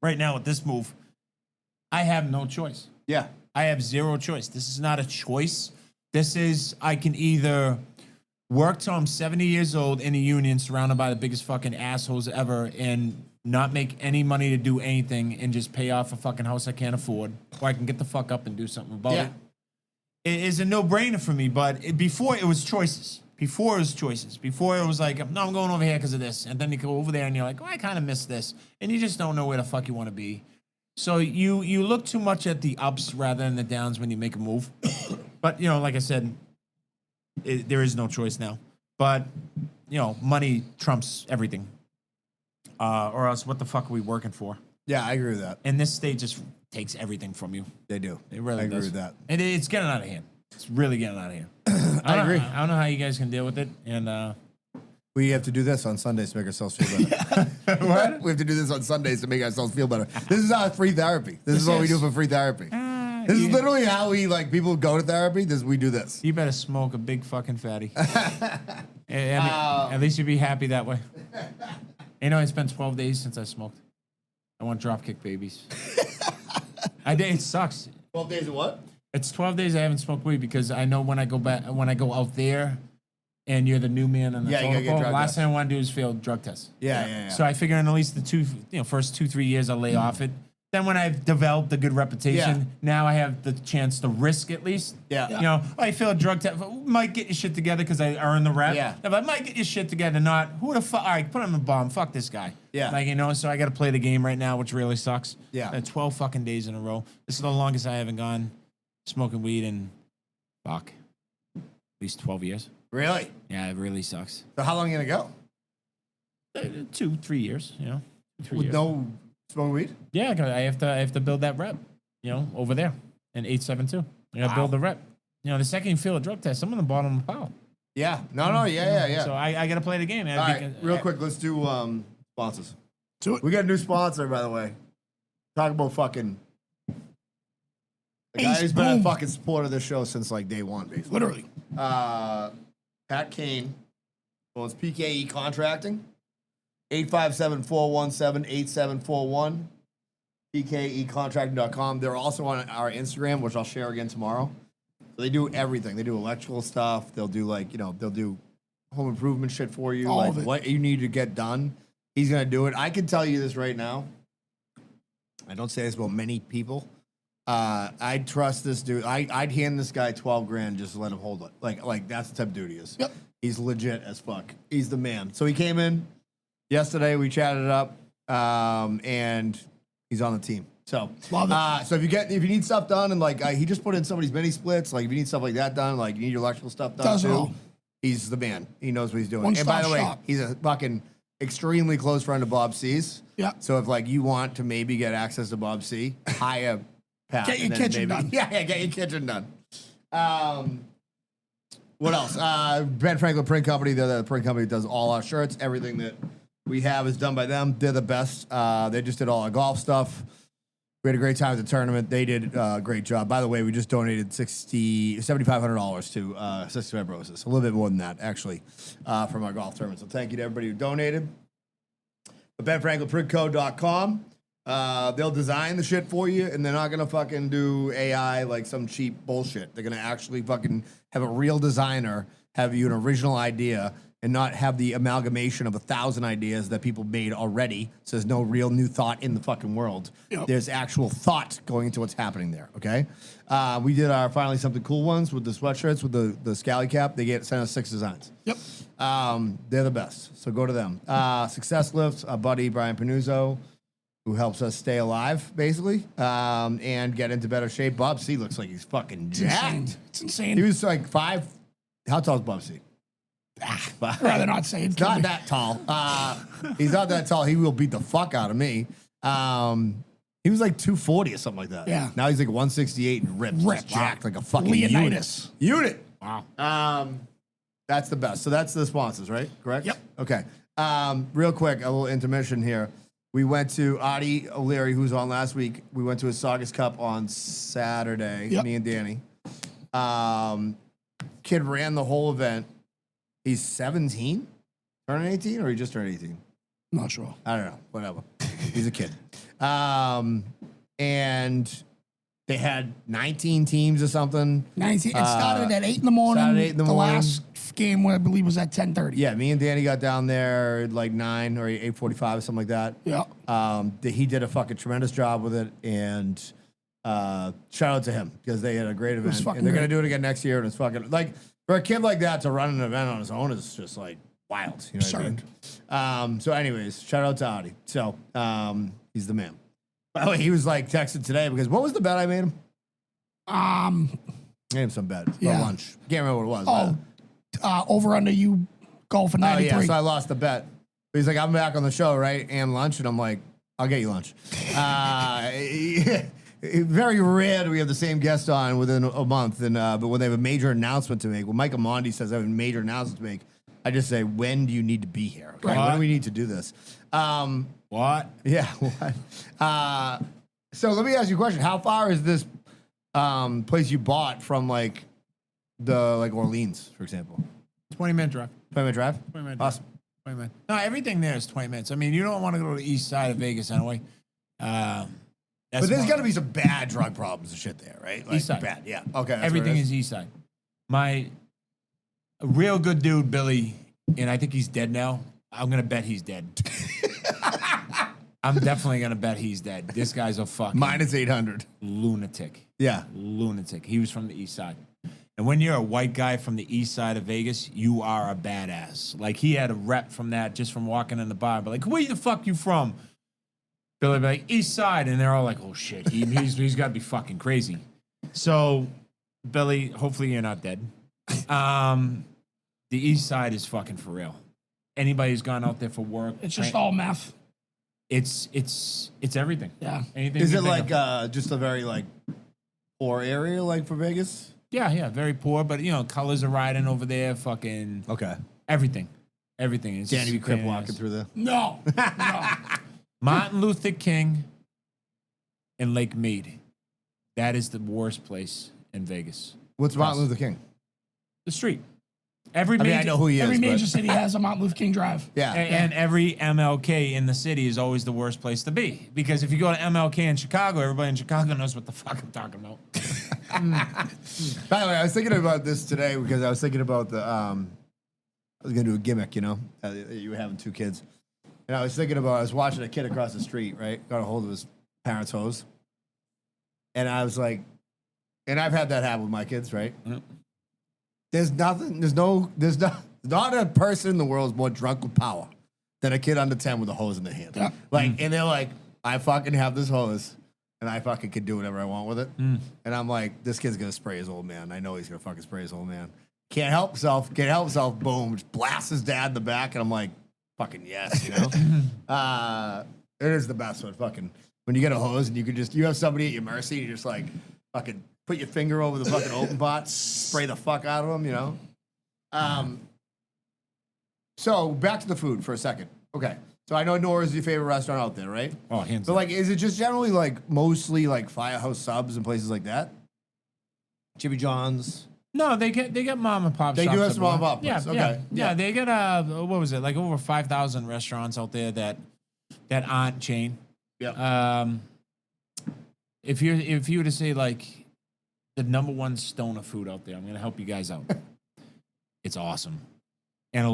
right now with this move, I have no choice. Yeah. I have zero choice. This is not a choice. This is, I can either work till I'm 70 years old in a union surrounded by the biggest fucking assholes ever and not make any money to do anything and just pay off a fucking house I can't afford, or I can get the fuck up and do something about Yeah. it. It is a no-brainer for me, but before it was choices. Before it was choices. Before it was like, no, I'm going over here because of this. And then you go over there and you're like, oh, I kind of miss this. And you just don't know where the fuck you want to be. So you look too much at the ups rather than the downs when you make a move. But, you know, like I said, there is no choice now. But, you know, money trumps everything. Or else what the fuck are we working for? Yeah, I agree with that. And this state just takes everything from you. They do. It really I agree does. with that. And it's getting out of hand. It's really getting out of hand. I agree. I don't know how you guys can deal with it. And We have to do this on Sundays to make ourselves feel better. What? We have to do this on Sundays to make ourselves feel better. This is our free therapy. This is what we do for free therapy. This is literally how people go to therapy. We do this. you better smoke a big fucking fatty. At least you'd be happy that way. You know, it's been 12 days since I smoked. I want dropkick babies. I did. It sucks. 12 days of what? It's 12 days I haven't smoked weed because I know when I go out there and you're the new man on the Yeah, you gotta get protocol, drug last tests. thing I want to do is fail drug tests. Yeah. So I figure in at least the first 2-3 years I'll lay off it. Then when I've developed a good reputation, Yeah. now I have the chance to risk at least. Yeah. You know, I feel a drug test. Might get your shit together because I earned the rep. Yeah. If I might get your shit together, not who the fuck. All right, put him in a bomb. Fuck this guy. Yeah. Like, you know, so I got to play the game right now, which really sucks. Yeah. 12 fucking days in a row. This is the longest I haven't gone smoking weed in, fuck, at least 12 years. Really? Yeah, it really sucks. So how long are you going to go? 2-3 years, you know. 3 With years. no smoking weed? Yeah, 'cause I have to build that rep, you know, over there in 872. I got to build the rep. You know, the second you feel a drug test, I'm on the bottom of the pile. Yeah. No. Yeah. So I got to play the game. All right, real quick, let's do sponsors. Do it. We got a new sponsor, by the way. Talk about fucking The guy Ace, who's been a boom. fucking supporter of this show since like day one, basically. Literally. Pat Kane. Well, it's PKE Contracting. 857-417-8741. PKEcontracting.com. They're also on our Instagram, which I'll share again tomorrow. So they do everything. They do electrical stuff. They'll do they'll do home improvement shit for you. All like of it. what you need to get done. He's gonna do it. I can tell you this right now. I don't say this about many people. I'd trust this dude. I'd hand this guy 12 grand just to let him hold it. Like that's the type of dude he is. Yep. He's legit as fuck. He's the man. So he came in yesterday. We chatted it up, and he's on the team. So Love it. so if you need stuff done and he just put in somebody's mini splits, like if you need stuff like that done, like you need your electrical stuff done Does it too. all. He's the man. He knows what he's doing. One And by stop the way, shop. he's a fucking extremely close friend of Bob C's. Yeah. So if you want to maybe get access to Bob C, hire Pat. Get your and then kitchen done. Yeah, get your kitchen done. What else? Ben Franklin Print Company. They're the print company that does all our shirts. Everything that we have is done by them. They're the best. They just did all our golf stuff. We had a great time at the tournament. They did a great job. By the way, we just donated $7,500 to cystic fibrosis. A little bit more than that, actually, from our golf tournament. So thank you to everybody who donated. But BenFranklinPrintCo.com. They'll design the shit for you, and they're not going to fucking do AI like some cheap bullshit. They're going to actually fucking have a real designer have you an original idea and not have the amalgamation of 1,000 ideas that people made already. So there's no real new thought in the fucking world. Yep. There's actual thought going into what's happening there, okay? We did our Finally Something Cool ones with the sweatshirts, with the scally cap. They sent us 6 designs. Yep. They're the best, so go to them. Success Lifts, our buddy Brian Panuzzo, who helps us stay alive, basically, and get into better shape. Bob C looks like he's fucking jacked. It's insane. He was like 5. How tall is Bob C? I'd rather not say it. Not that tall. He's not that tall. He will beat the fuck out of me. He was like 240 or something like that. Yeah. Now he's like 168 and ripped. Ripped. Just jacked like a fucking Leonidas. unit. Wow. That's the best. So that's the sponsors, right? Correct? Yep. Okay. Real quick, a little intermission here. We went to Adi O'Leary, who's on last week. We went to his Saugus Cup on Saturday, Yep. me and Danny. Kid ran the whole event. He's 17, turning 18, or he just turned 18? Not sure. I don't know. Whatever. He's a kid. And they had 19 teams or something. 19. It started at 8 in the morning. started at 8 in the morning. last game, I believe, was at 10:30. Yeah, me and Danny got down there at like 9 or 8:45 or something like that. Yeah. He did a fucking tremendous job with it, and shout out to him because they had a great event, fucking and they're gonna great. do it again next year. And it's fucking like for a kid like that to run an event on his own is just like wild. You know what I mean? So, anyways, shout out to Adi. So, he's the man. By the way, he was like texted today because what was the bet I made him? I made him some bet for Yeah. lunch. Can't remember what it was. Over under you golf at Oh 93. yeah, so I lost the bet. But he's like, I'm back on the show, right? And lunch, and I'm like, I'll get you lunch. Very rare do we have the same guest on within a month, and but when they have a major announcement to make, when Mike Imondi says I have a major announcement to make, I just say, when do you need to be here? Okay? When do we need to do this? What? Yeah. What? So let me ask you a question. How far is this place you bought from like Orleans, for example? 20-minute drive. 20-minute drive? 20-minute drive. Awesome. 20 minutes. No, everything there is 20 minutes. I mean, you don't want to go to the east side of Vegas anyway. But there's got to be some bad drug problems and shit there, right? Like East side. Bad, yeah. Okay. that's Everything where it is east side. A real good dude, Billy, and I think he's dead now. I'm going to bet he's dead. I'm definitely going to bet he's dead. This guy's a fucking Minus 800. lunatic. Yeah. Lunatic. He was from the east side. And when you're a white guy from the east side of Vegas, you are a badass. Like, he had a rep from that just from walking in the bar. But like, where the fuck you from? Billy be like, east side. And they're all like, oh, shit. He's got to be fucking crazy. So, Billy, hopefully you're not dead. The east side is fucking for real. Anybody who's gone out there for work. It's just all meth. It's everything. Yeah. Anything Is you it think like of. just a very like poor area like for Vegas? Yeah, very poor, but colors are riding over there, fucking Okay. everything. Everything. It's Danny, be crip badass. walking through there. No. No. Martin Luther King and Lake Mead. That is the worst place in Vegas. What's Martin Luther King? The street. Every I mean, I know who he is. Every major but- city has a Martin Luther King Drive. Yeah. And every MLK in the city is always the worst place to be. Because if you go to MLK in Chicago, everybody in Chicago knows what the fuck I'm talking about. By the way, I was thinking about this today because I was thinking about the. I was gonna do a gimmick, you know. You were having 2 kids, and I was thinking about. I was watching a kid across the street, right? Got a hold of his parents' hose, and I was like, and I've had that happen with my kids, right? Yep. There's not a person in the world is more drunk with power than a kid under 10 with a hose in their hand. Yeah. Like, and they're like, I fucking have this hose, and I fucking can do whatever I want with it. And I'm like, this kid's gonna spray his old man. I know he's gonna fucking spray his old man. Can't help himself. Boom, just blasts his dad in the back, and I'm like, fucking yes, you know. It is the best one. Fucking when you get a hose and you have somebody at your mercy, and you just like fucking put your finger over the fucking open pot, spray the fuck out of them, you know. So back to the food for a second. Okay. So I know Nora's your favorite restaurant out there, right? Oh, hands But down. like, is it just generally like mostly like Firehouse Subs and places like that? Jimmy John's. No, they get mom and pop They shops. do have some mom and pop Yeah, places. yeah, Okay. yeah. Yeah. They get what was it, like over 5,000 restaurants out there that aren't chain. Yeah. If you were to say like the number one stoner food out there, I'm gonna help you guys out. It's awesome, and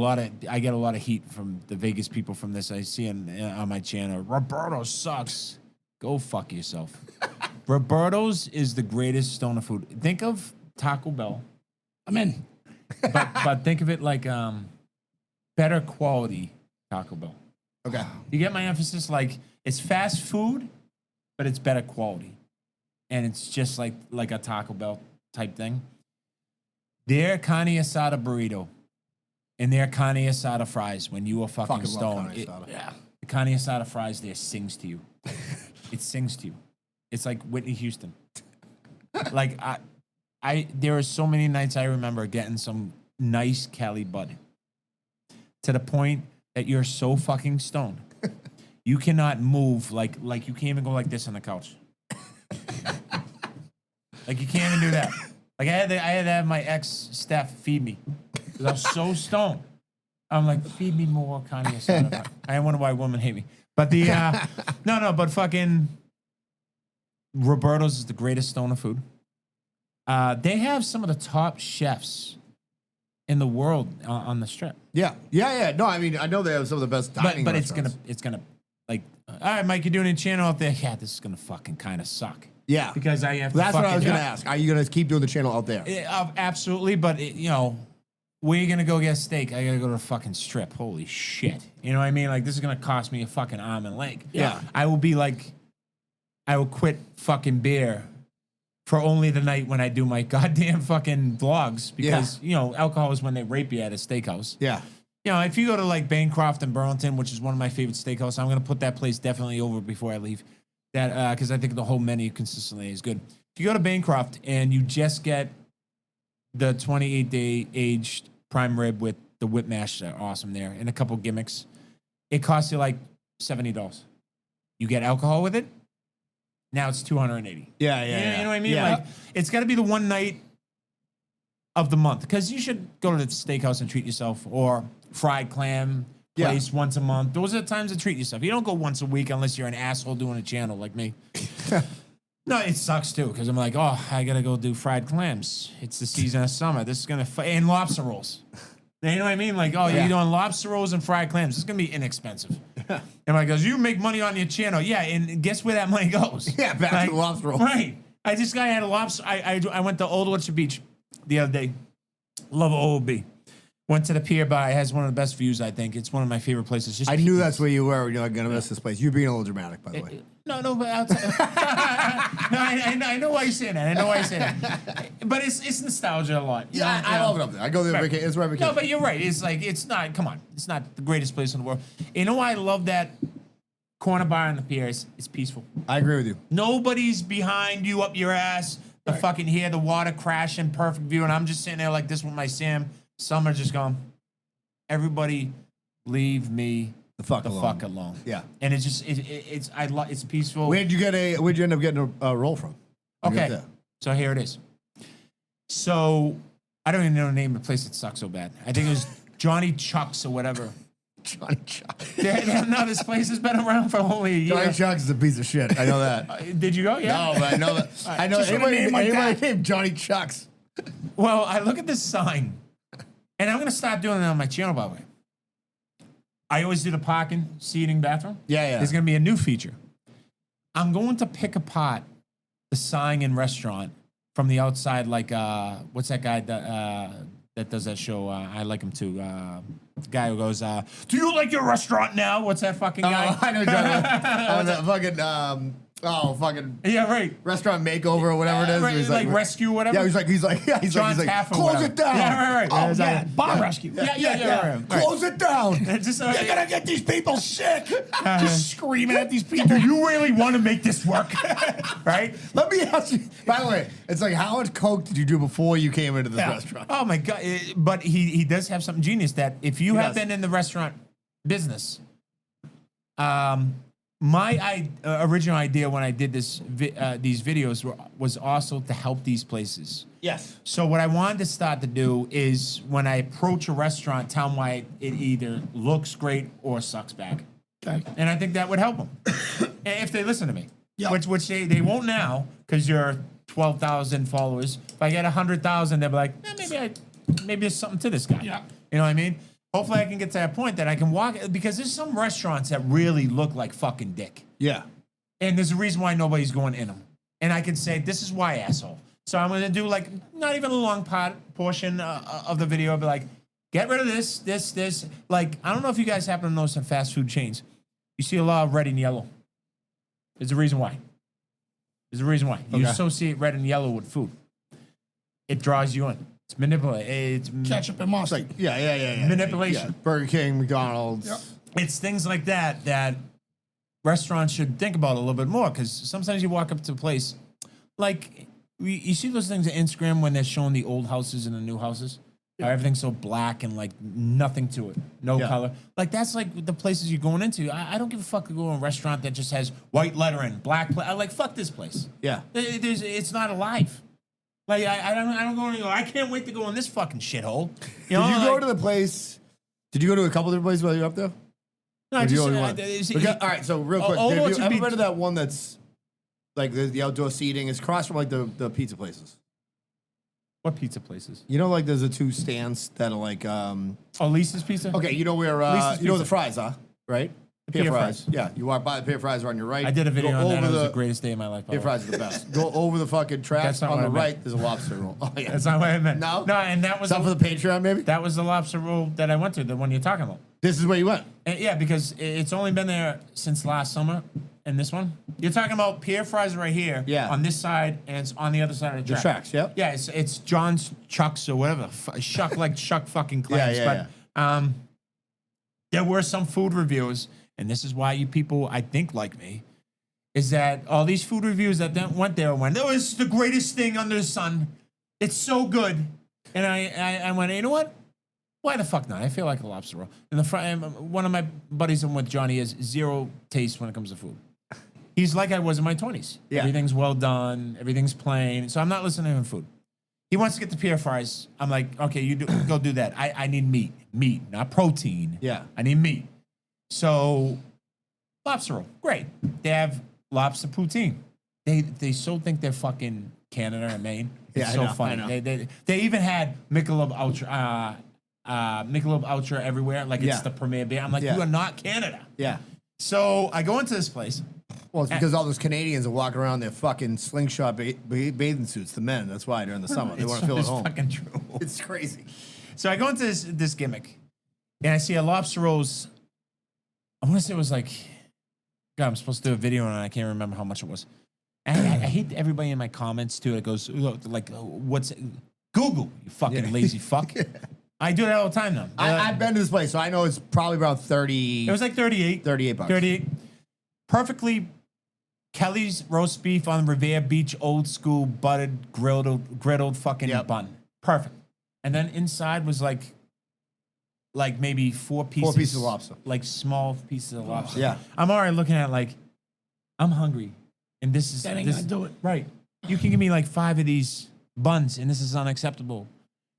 I get a lot of heat from the Vegas people from this. I see on my channel. Roberto sucks. Go fuck yourself. Roberto's is the greatest stoner food. Think of Taco Bell, I'm in. but think of it like better quality Taco Bell. Okay. You get my emphasis? Like it's fast food, but it's better quality, and it's just like a Taco Bell type thing. Their carne asada burrito and their carne asada fries when you are fucking Fucking love stoned. carne asada. Yeah. The carne asada fries there sings to you. It sings to you. It's like Whitney Houston. Like there are so many nights I remember getting some nice Cali Bud to the point that you're so fucking stoned. You cannot move like you can't even go like this on the couch. Like you can't even do that. Like I had to have my ex Steph feed me because I was so stoned. I'm like, feed me more carne asada. I wonder why women hate me. But the but fucking Roberto's is the greatest stoner food. They have some of the top chefs in the world on the strip. Yeah. No, I mean, I know they have some of the best dining But restaurants. it's gonna like, all right, Mike, you're doing a channel out there. Yeah, this is gonna fucking kind of suck. Yeah. Because I have. That's what I was fucking- going to ask. Are you going to keep doing the channel out there? Absolutely, but where you gonna go get a steak? I gotta go to the fucking strip. Holy shit! You know what I mean? Like this is gonna cost me a fucking arm and leg. Yeah. I will be like, I will quit fucking beer for only the night when I do my goddamn fucking vlogs because alcohol is when they rape you at a steakhouse. Yeah. If you go to like Bancroft in Burlington, which is one of my favorite steakhouses, I'm gonna put that place definitely over before I leave. That because I think the whole menu consistently is good. If you go to Bancroft and you just get the 28-day aged prime rib with the whip mash, they're awesome there, and a couple gimmicks, it costs you like $70. You get alcohol with it. Now it's $280. Yeah. You know what I mean? Yeah. Like it's got to be the one night of the month because you should go to the steakhouse and treat yourself or fried clam place once a month. Those are the times to treat yourself. You don't go once a week unless you're an asshole doing a channel like me. No, it sucks too because I'm like, oh, I gotta go do fried clams. It's the season of summer. This is gonna and lobster rolls. You know what I mean? Like, oh, you're doing lobster rolls and fried clams. It's gonna be inexpensive. And I goes, you make money on your channel, yeah. And guess where that money goes? Yeah, back to the lobster rolls. Right. I just got had a lobster. I went to Old Orchard Beach the other day. Love OOB. Went to the pier bar. It has one of the best views, I think. It's one of my favorite places. Just I knew that's where you were. You're like, going to miss this place. You're being a little dramatic, by the way. No, but outside. No, I know why you're saying that. But it's nostalgia a lot. You know? I love it up there. I go there. Right. It's where I vacation. No, but you're right. It's like, it's not, come on. It's not the greatest place in the world. You know why I love that corner bar on the pier? It's peaceful. I agree with you. Nobody's behind you up your ass. The fucking hear the water crashing, perfect view. And I'm just sitting there like this with my Sam. Summer just gone. Everybody leave me The fuck alone. Yeah. And it's just, it's peaceful. Where'd you end up getting a roll from? Okay. there. So here it is. So I don't even know the name of the place that sucks so bad. I think it was Johnny Chuck's or whatever. Johnny Chuck. No, this place has been around for only a year. Johnny Chuck's is a piece of shit. I know that. Did you go? Yeah. No, but I know that. I know Just with a anybody, name like anybody that. named Johnny Chuck's. Well, I look at this sign, and I'm going to start doing it on my channel, by the way. I always do the parking, seating, bathroom. Yeah. There's going to be a new feature. I'm going to pick apart the sign in restaurant from the outside, like, what's that guy that does that show? I like him too. The guy who goes, do you like your restaurant now? What's that fucking guy? Oh, I know Johnny. Fucking Yeah, right. restaurant makeover or whatever it is. Right, He's like rescue, whatever. Yeah, he's like, John Taff or close whatever. it down. Yeah, right. Oh, Exactly. yeah, bomb rescue. Yeah. Right. Close it down. Just, You're gonna get these people sick. Just screaming at these people. do you really want to make this work? Right? Let me ask you. By the way, it's like, how much coke did you do before you came into this restaurant? Oh my God! But he does have something genius that if you have does. been in the restaurant business, my original idea when I did these videos was also to help these places. Yes. So what I wanted to start to do is when I approach a restaurant, tell them why it either looks great or sucks back. Okay. And I think that would help them if they listen to me. Yeah. Which they won't now because you're 12,000 followers. If I get 100,000, they'll be like, maybe there's something to this guy. Yeah. You know what I mean? Hopefully I can get to that point that I can walk, because there's some restaurants that really look like fucking dick. Yeah. And there's a reason why nobody's going in them. And I can say, this is why, asshole. So I'm going to do like, not even a long portion of the video. I'll be like, get rid of this. Like, I don't know if you guys happen to know some fast food chains. You see a lot of red and yellow. There's a reason why. There's a reason why. You Okay. associate red and yellow with food. It draws you in. It's manipulated. It's Ketchup and mustard. Yeah. manipulation. Yeah. Burger King, McDonald's. Yep. It's things like that restaurants should think about a little bit more, because sometimes you walk up to a place, like you see those things on Instagram when they're showing the old houses and the new houses. How everything's so black and like nothing to it, no Yeah. color. Like that's like the places you're going into. I don't give a fuck to go to a restaurant that just has white lettering, black. I like fuck this place. Yeah. It's not alive. Like I don't go and go, I can't wait to go in this fucking shithole. You know, Did you go like- to the place? Did you go to a couple different places while you were up there? No, Or I did you just, only one? Okay, all right, so real quick, Old have Orchard you ever Beach- been to that one that's like the outdoor seating? It's across from like the pizza places. What pizza places? You know, like there's the two stands that are like, Oh, Lisa's Pizza? okay, you know where, Lisa's you know where the Pizza. fries are, right? Pier Pier fries. fries. Yeah, you walk by the pier fries are on your right. I did a video Go on that. over It was the greatest day of my life. by Pier the way. fries are the best. Go over the fucking track. That's not On what the I meant. right, there's a lobster roll. Oh, yeah. That's not what I meant. No? No, and that was Something for the Patreon, maybe? that was the lobster roll that I went to, the one you're talking about. This is where you went. And yeah, because it's only been there since last summer. And this one, you're talking about Pier fries right here. Yeah. On this side, and it's on the other side of the The track. tracks, yep. Yeah, it's John's Chucks or whatever. Shuck like Shuck fucking claims. Yeah. But there were some food reviews, and this is why you people I think like me, is that all these food reviews that then went there went, oh, it's the greatest thing under the sun. It's so good. And I went, you know what? Why the fuck not? I feel like a lobster roll. And the one of my buddies I'm with, Johnny, has zero taste when it comes to food. He's like I was in my 20s. Yeah. Everything's well done. Everything plain. So I'm not listening to him food. He wants to get the Pier fries. I'm like, okay, you go do that. I need meat, not protein. Yeah. I need meat. So lobster roll, great. They have lobster poutine. They so think they're fucking Canada and Maine. It's Yeah, I so know, funny. I know. They even had Michelob Ultra. Michelob Ultra everywhere, like it's Yeah. the premier beer. I'm like, Yeah. you are not Canada. Yeah. So I go into this place. Well, it's because all those Canadians are walking around in their fucking slingshot bathing suits, the men. That's why during the summer. They want to feel at It's home. fucking true. It's crazy. So I go into this gimmick, and I see a lobster rolls. I want to say it was like, God, I'm supposed to do a video on it. I can't remember how much it was. And I hate everybody in my comments too. It goes, look, like, what's it? Google, you fucking lazy fuck. I do that all the time now. I've been to this place, so I know it's probably around 30. It was like 38. 38 bucks. 38. Perfectly Kelly's roast beef on Revere Beach, old school buttered griddled fucking Yep. bun. Perfect. And then inside was like maybe four pieces of lobster. Like small pieces of lobster. Yeah. I'm already looking at it like, I'm hungry. And this is That ain't this, gonna do it. Right. You can give me like 5 of these buns, and this is unacceptable.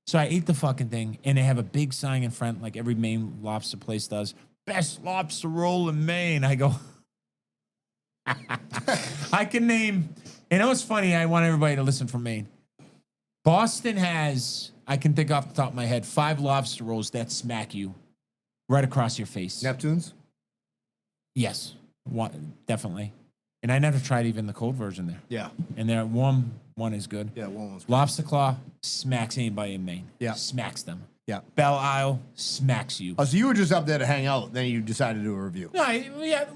So I ate the fucking thing, and they have a big sign in front, like every Maine lobster place does. Best lobster roll in Maine. I go, I can name, and it was funny. I want everybody to listen from Maine. Boston has, I can think off the top of my head, 5 lobster rolls that smack you right across your face. Neptunes? Yes, definitely. And I never tried even the cold version there. Yeah. And their warm one is good. Yeah, one was. Lobster Claw smacks anybody in Maine. Yeah. Smacks them. Yeah. Belle Isle smacks you. Oh, so you were just up there to hang out, then you decided to do a review. No, yeah.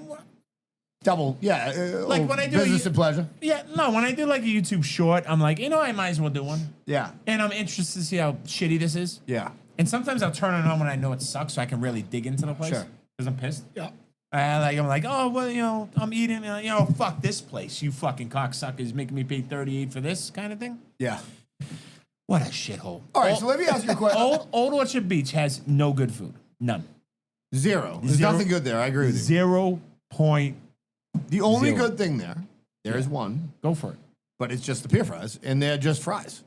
Double, yeah. Like when I do business and pleasure. Yeah, no, when I do like a YouTube short, I'm like, I might as well do one. Yeah. And I'm interested to see how shitty this is. Yeah. And sometimes I'll turn it on when I know it sucks so I can really dig into the place. Sure. Because I'm pissed. Yeah. I'm like, oh, well, I'm eating, fuck this place. You fucking cocksuckers making me pay $38 for this kind of thing. Yeah. What a shithole. All right, so let me ask you a question. Old Orchard Beach has no good food. None. Zero. There's Zero. nothing good there. I agree with you. 0.0. The only Zero. good thing there is one, Go for it. but it's just the pier fries, and they're just fries.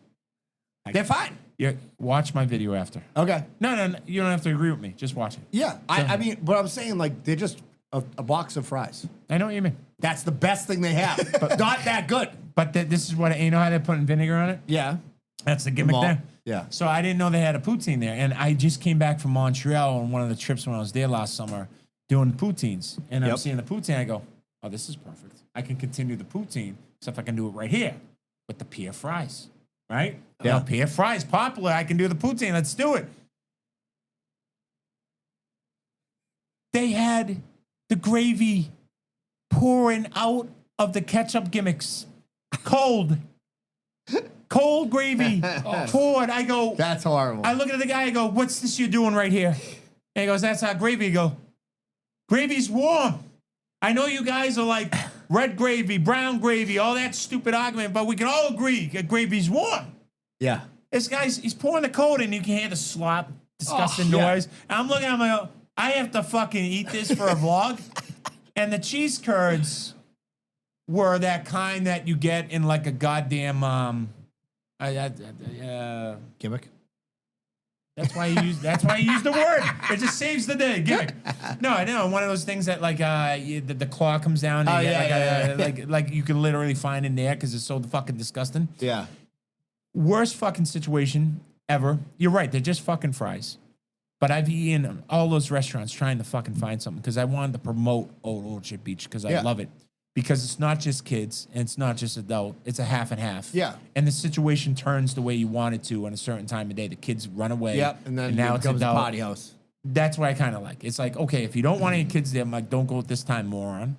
They're fine. Yeah, watch my video after. Okay. No, you don't have to agree with me. Just watch it. Yeah. I mean, but I'm saying, like, they're just a box of fries. I know what you mean. That's the best thing they have, but not that good. But this is what, you know how they're putting vinegar on it? Yeah. That's the gimmick Malt. there. Yeah. So I didn't know they had a poutine there. And I just came back from Montreal on one of the trips when I was there last summer doing poutines. And I'm Yep. seeing the poutine. I go, oh, this is perfect. I can continue the poutine, except I can do it right here with the pear fries, right? Yeah. Now, pear fries popular. I can do the poutine. Let's do it. They had the gravy pouring out of the ketchup gimmicks. Cold. Cold gravy poured. I go, That's horrible. I look at the guy, I go, what's this you're doing right here? And he goes, that's our gravy. I go, gravy's warm. I know you guys are like red gravy, brown gravy, all that stupid argument, but we can all agree that gravy's warm. Yeah. This guy's, he's pouring the cold and you can hear the slop, disgusting yeah. noise. And I'm looking at him, I go, I have to fucking eat this for a vlog. And the cheese curds were that kind that you get in like a goddamn, Gimmick. That's why you use the word. It just saves the day. Gimmick. No, I know. One of those things that like the claw comes down. And you get like you can literally find in there because it's so fucking disgusting. Yeah. Worst fucking situation ever. You're right. They're just fucking fries. But I've eaten all those restaurants trying to fucking find something because I wanted to promote Old Orchard Beach because I love it. Because it's not just kids and it's not just adult. It's a half and half. Yeah. And the situation turns the way you want it to on a certain time of day. The kids run away. Yep. And then now it it's becomes a adult. party house. That's what I kind of like. It's like, okay, if you don't want any kids there, I'm like, don't go at this time, moron.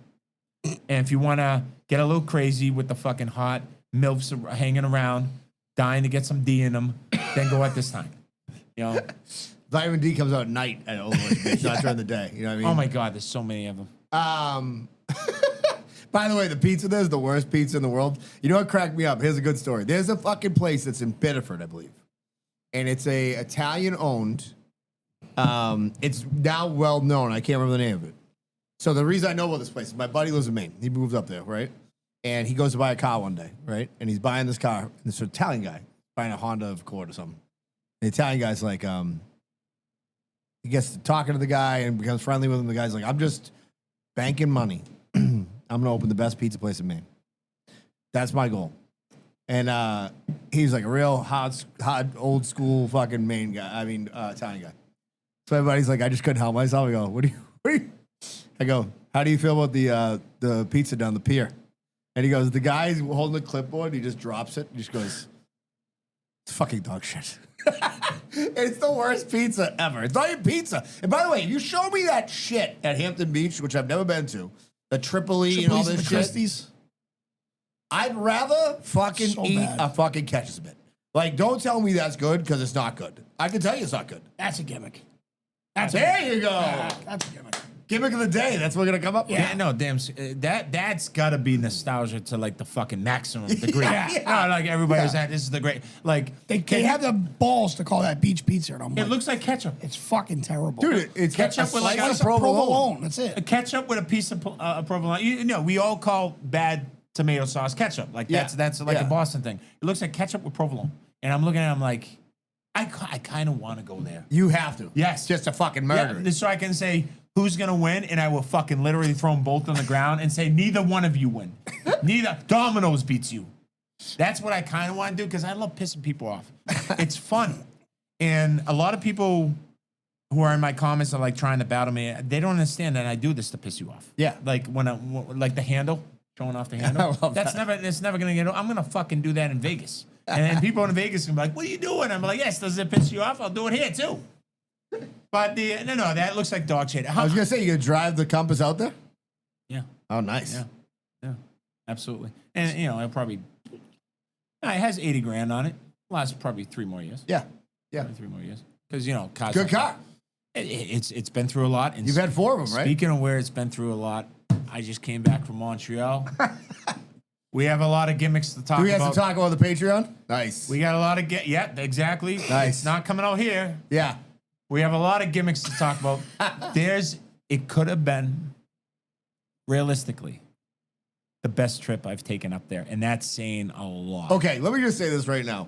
And if you want to get a little crazy with the fucking hot MILFs hanging around, dying to get some D in them, then go at this time. You know? Vitamin D comes out at night at Old Orchard Beach, not during the day. You know what I mean? Oh my God, there's so many of them. By the way, the pizza there is the worst pizza in the world. You know what cracked me up? Here's a good story. There's a fucking place that's in Biddeford, I believe. And it's a Italian-owned. It's now well known. I can't remember the name of it. So the reason I know about this place is my buddy lives in Maine. He moved up there, right? And he goes to buy a car one day, right? And he's buying this car. And this Italian guy buying a Honda Accord or something. The Italian guy's like, he gets to talking to the guy and becomes friendly with him. The guy's like, I'm just banking money. I'm going to open the best pizza place in Maine. That's my goal. And he's like a real hot, old school fucking Maine guy. I mean, Italian guy. So everybody's like, I just couldn't help myself. I go, what do you? I go, how do you feel about the pizza down the pier? And he goes, the guy's holding the clipboard. He just drops it. He just goes, it's fucking dog shit. It's the worst pizza ever. It's not even pizza. And by the way, you show me that shit at Hampton Beach, which I've never been to, the Tripoli and all this shit. Christie's. I'd rather fucking So eat bad. a fucking Catch a Bit. Like, don't tell me that's good because it's not good. I can tell you it's not good. That's a gimmick. There you go. That's a gimmick. Gimmick of the day. That's what we're gonna come up with. Yeah, no, damn. That's got to be nostalgia to like the fucking maximum degree. No, like everybody's at. This is the great. Like They have the balls to call that beach pizza, and I'm it like, looks like ketchup. it's fucking terrible. Dude, it's Ketchup got a with like slice a of provolone. provolone. That's A it. ketchup with a piece of provolone. You know, we all call bad tomato sauce ketchup. Like that's like a Boston thing. It looks like ketchup with provolone. And I'm looking at it, I'm like, I kind of want to go there. You have to. Yes. Just to fucking murder it. So I can say who's going to win, and I will fucking literally throw them both on the ground and say, neither one of you win. Neither. Domino's beats you. That's what I kind of want to do because I love pissing people off. It's fun. And a lot of people who are in my comments are like trying to battle me. They don't understand that I do this to piss you off. Yeah. Like like the handle, showing off the handle. That's never going to get, I'm going to fucking do that in Vegas. And then people in Vegas can be like, what are you doing? I'm like, yes, does it piss you off? I'll do it here too. But no, that looks like dog shit. I was going to say, you going to drive the Compass out there? Yeah. Oh, nice. Yeah, absolutely. And, it'll probably, it has 80 grand on it. Lasts probably 3 more years. Yeah. Probably 3 more years. Because, cars Good car. It's been through a lot. And You've had 4 of them, right? Speaking of where it's been through a lot, I just came back from Montreal. We have a lot of gimmicks to talk about. Do we have to talk about the Patreon? Nice. We got a lot of yeah, exactly. Nice. It's not coming out here. Yeah. We have a lot of gimmicks to talk about. It could have been, realistically, the best trip I've taken up there. And that's saying a lot. Okay, let me just say this right now.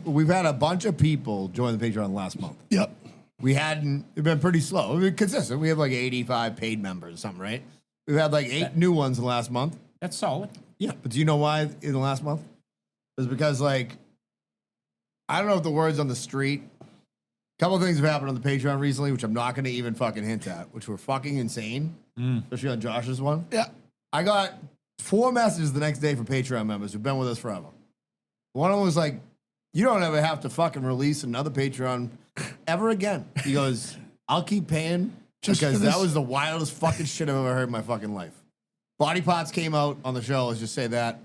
We've had a bunch of people join the Patreon last month. Yep. It's been pretty slow. We've been consistent. We have like 85 paid members or something, right? We've had like 8 new ones in the last month. That's solid. Yeah, but do you know why in the last month? It's because, like, I don't know if the word's on the street. A couple of things have happened on the Patreon recently, which I'm not going to even fucking hint at, which were fucking insane, especially on Josh's one. Yeah. I got 4 messages the next day from Patreon members who've been with us forever. One of them was like, you don't ever have to fucking release another Patreon ever again. He goes, I'll keep paying because that was the wildest fucking shit I've ever heard in my fucking life. Body Parts came out on the show. Let's just say that.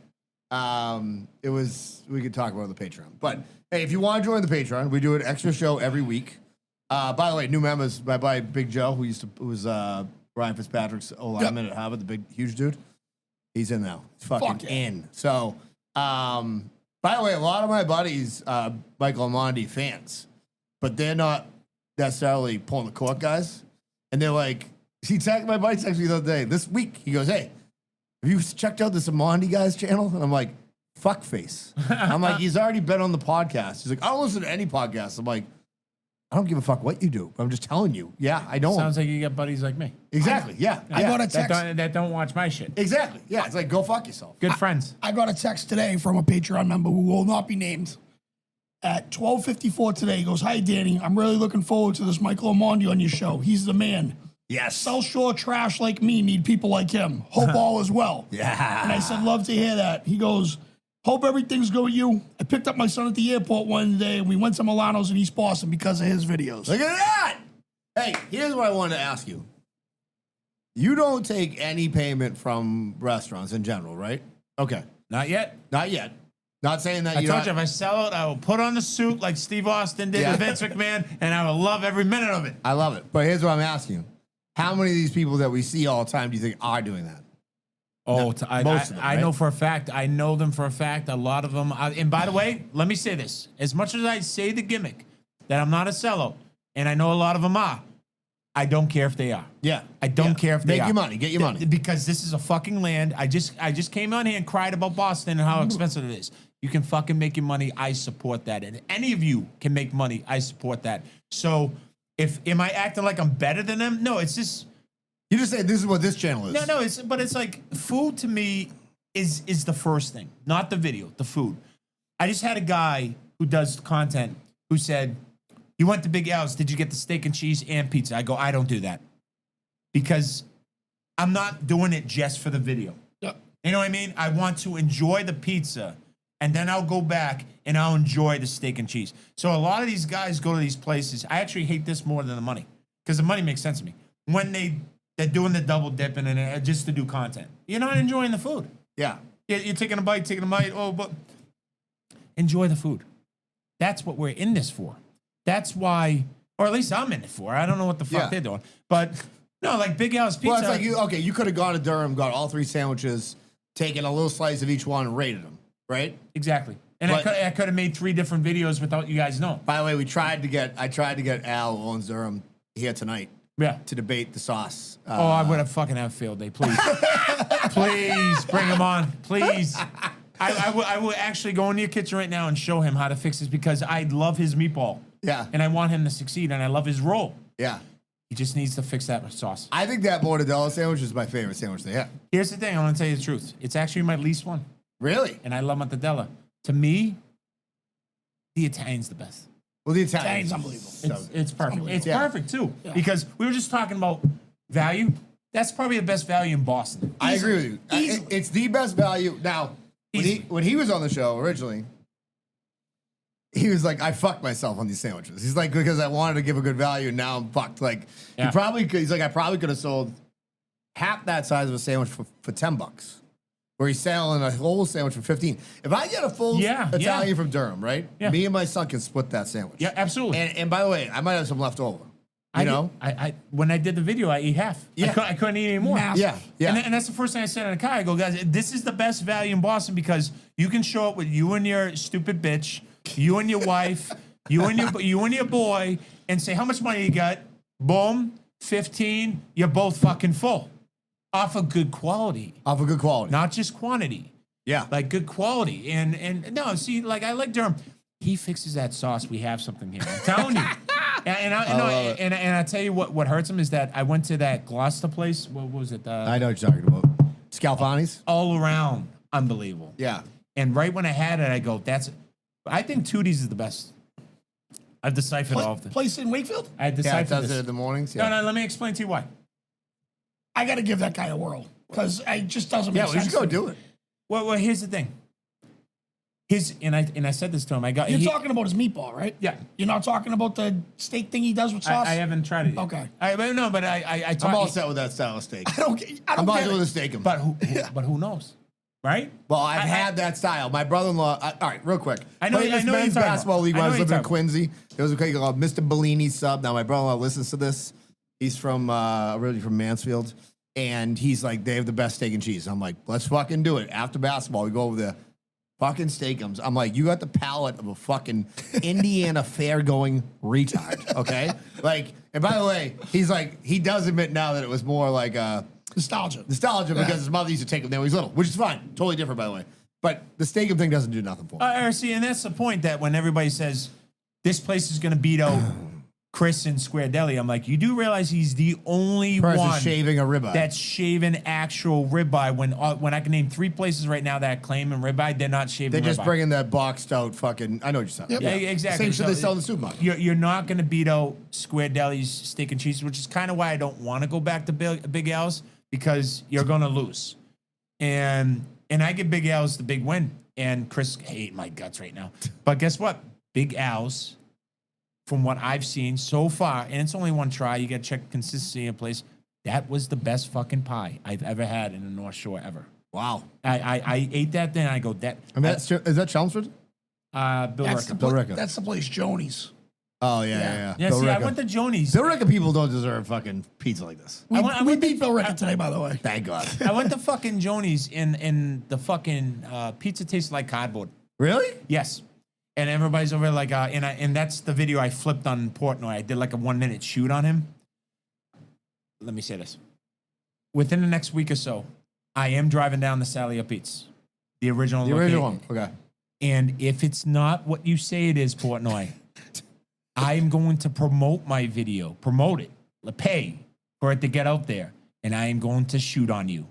We could talk about the Patreon. But hey, if you want to join the Patreon, we do an extra show every week. By the way, new members by Big Joe, who was Ryan Fitzpatrick's lineman at Harvard, the big, huge dude. He's in now. He's fucking in. So, by the way, a lot of my buddies, Michael Imondi fans, but they're not necessarily pulling the cork guys. And they're like, my buddy texted me the other day, this week, he goes, hey, have you checked out this Imondi guy's channel? And I'm like, fuckface. I'm like, he's already been on the podcast. He's like, I don't listen to any podcasts. I'm like, I don't give a fuck what you do. I'm just telling you. Yeah, I don't. Sounds like you got buddies like me. Exactly. Yeah. I got a text. That don't watch my shit. Exactly. Yeah. It's like, go fuck yourself. Good friends. I got a text today from a Patreon member who will not be named. At 12:54 today, he goes, hi, Danny. I'm really looking forward to this Michael Imondi on your show. He's the man. Yes. South Shore trash like me need people like him. Hope all is well. Yeah. And I said, love to hear that. He goes, hope everything's good with you. I picked up my son at the airport one day, and we went to Milano's in East Boston because of his videos. Look at that. Hey, here's what I wanted to ask you. You don't take any payment from restaurants in general, right? Okay. Not yet. Not yet. Not saying that I told you if I sell out, I will put on the suit like Steve Austin did with Vince McMahon, and I will love every minute of it. I love it. But here's what I'm asking you. How many of these people that we see all the time do you think are doing that? Oh, most of them, I right? know for a fact. I know them for a fact. A lot of them. And by the way, let me say this. As much as I say the gimmick that I'm not a sellout, and I know a lot of them are, I don't care if they are. Yeah. I don't care if they Make are. your money. Get your money. Because this is a fucking land. I just came on here and cried about Boston and how expensive it is. You can fucking make your money. I support that. And any of you can make money. I support that. So am I acting like I'm better than them? No, it's just... You just say this is what this channel is. No, it's like food to me is the first thing, not the video, the food. I just had a guy who does content who said, you went to Big Al's, did you get the steak and cheese and pizza? I go, I don't do that. Because I'm not doing it just for the video. Yep. You know what I mean? I want to enjoy the pizza, and then I'll go back and I'll enjoy the steak and cheese. So a lot of these guys go to these places. I actually hate this more than the money, because the money makes sense to me. When they're doing the double dipping and just to do content. You're not enjoying the food. Yeah. You're taking a bite. Oh, but enjoy the food. That's what we're in this for. That's why, or at least I'm in it for. I don't know what the fuck they're doing. But no, like Big Al's Pizza. Well, it's like you could have gone to Durham, got all 3 sandwiches, taken a little slice of each one and rated them, right? Exactly. And I could have made 3 different videos without you guys knowing. By the way, I tried to get Al, who owns Durham, here tonight. Yeah. to debate the sauce. Oh, I would have fucking have a field day. Please. Please bring him on. Please. I will actually go into your kitchen right now and show him how to fix this because I love his meatball. Yeah. And I want him to succeed, and I love his roll. Yeah. He just needs to fix that sauce. I think that mortadella sandwich is my favorite sandwich they have. Here's the thing. I want to tell you the truth. It's actually my least one, Really? and I love mortadella. To me, the Italian's the best. Well, the Italian's Italian's unbelievable. It's perfect. It's Yeah. perfect, too, Yeah. because we were just talking about value. That's probably the best value in Boston. I agree with you. It's the best value. Now, when he was on the show originally, he was like, I fucked myself on these sandwiches. He's like, because I wanted to give a good value, and now I'm fucked. Like, Yeah. he's like, I probably could have sold half that size of a sandwich for $10. Where he's selling a whole sandwich for 15. If I get a full Italian from Durham, right? Yeah. Me and my son can split that sandwich. Yeah, absolutely. And by the way, I might have some left over. I when I did the video, I ate half. Yeah. I couldn't eat any more. Massive. Yeah. And that's the first thing I said in the car. I go, guys, this is the best value in Boston because you can show up with you and your stupid bitch, you and your wife, you and your boy, and say how much money you got. Boom, 15. You're both fucking full. Off of good quality, Off a good quality. not just quantity. Yeah. Like good quality. And no, see, like I like Durham. He fixes that sauce. We have something here. I'm telling you. And I tell you what hurts him is that I went to that Gloucester place. What was it? I know what you're talking about. Scalfani's? All around unbelievable. Yeah. And right when I had it, I go, I think Tootie's is the best. I've deciphered all of them. Place in Wakefield? I Yeah, it deciphered does this. it in the mornings. Yeah. No, let me explain to you why. I got to give that guy a whirl because it just doesn't Yeah, make we sense. should go to me. do it. Well, here's the thing. And I said this to him. You're talking about his meatball, right? Yeah. You're not talking about the steak thing he does with sauce? I haven't tried it yet. Okay. But I I'm all talk, set with that style of steak. I don't get I'm not it. doing the steak. but who knows? Right? Well, I've had that style. My brother-in-law. All right, real quick. I know- Played I this know what men's you're talking basketball about. league I when I know was what living in you're Quincy. There was a guy called Mr. Bellini's sub. Now my brother-in-law listens to this. He's from originally from Mansfield, and he's like, they have the best steak and cheese. I'm like, let's fucking do it. After basketball, we go over there. Fucking Steakums. I'm like, you got the palate of a fucking Indiana fair-going retard, okay? Like, and by the way, he's like, he does admit now that it was more like Nostalgia. nostalgia because his mother used to take him there when he was little, which is fine. Totally different, by the way. But the Steakum thing doesn't do nothing for him. See, and that's the point that when everybody says this place is going to beat out Chris in Square Deli, I'm like, you do realize he's the only Person one shaving a ribeye. that's shaving actual ribeye. When I can name 3 places right now that claim and ribeye, they're not shaving. They're just ribeye. bringing that boxed out fucking. I know what you're saying. Yeah, exactly. Same shit So they sell in the supermarket. You're not going to beat out Square Deli's steak and cheese, which is kind of why I don't want to go back to Big Al's because you're going to lose. And I give Big Al's the big win. And Chris hate my guts right now. But guess what? Big Al's, from what I've seen so far, and it's only one try, you got to check consistency in place. That was the best fucking pie I've ever had in the North Shore ever. Wow. I ate that then. I go, that. I mean, is that Chelmsford? Bill That's Ricker. Bill Ricker. That's the place, Joni's. Oh, yeah. Yeah, Bill see, I Ricker. went to Joni's. Bill Ricker people don't deserve fucking pizza like this. We, I we went beat Bill Ricker today, by the way. Thank God. I went to fucking Joni's and the fucking pizza tasted like cardboard. Really? Yes. And everybody's over like, and that's the video I flipped on Portnoy. I did like a 1-minute shoot on him. Let me say this. Within the next week or so, I am driving down the Sally Up Eats. The original The original location. one. Okay. And if it's not what you say it is, Portnoy, I'm going to promote my video, promote it, pay for it to get out there, and I am going to shoot on you.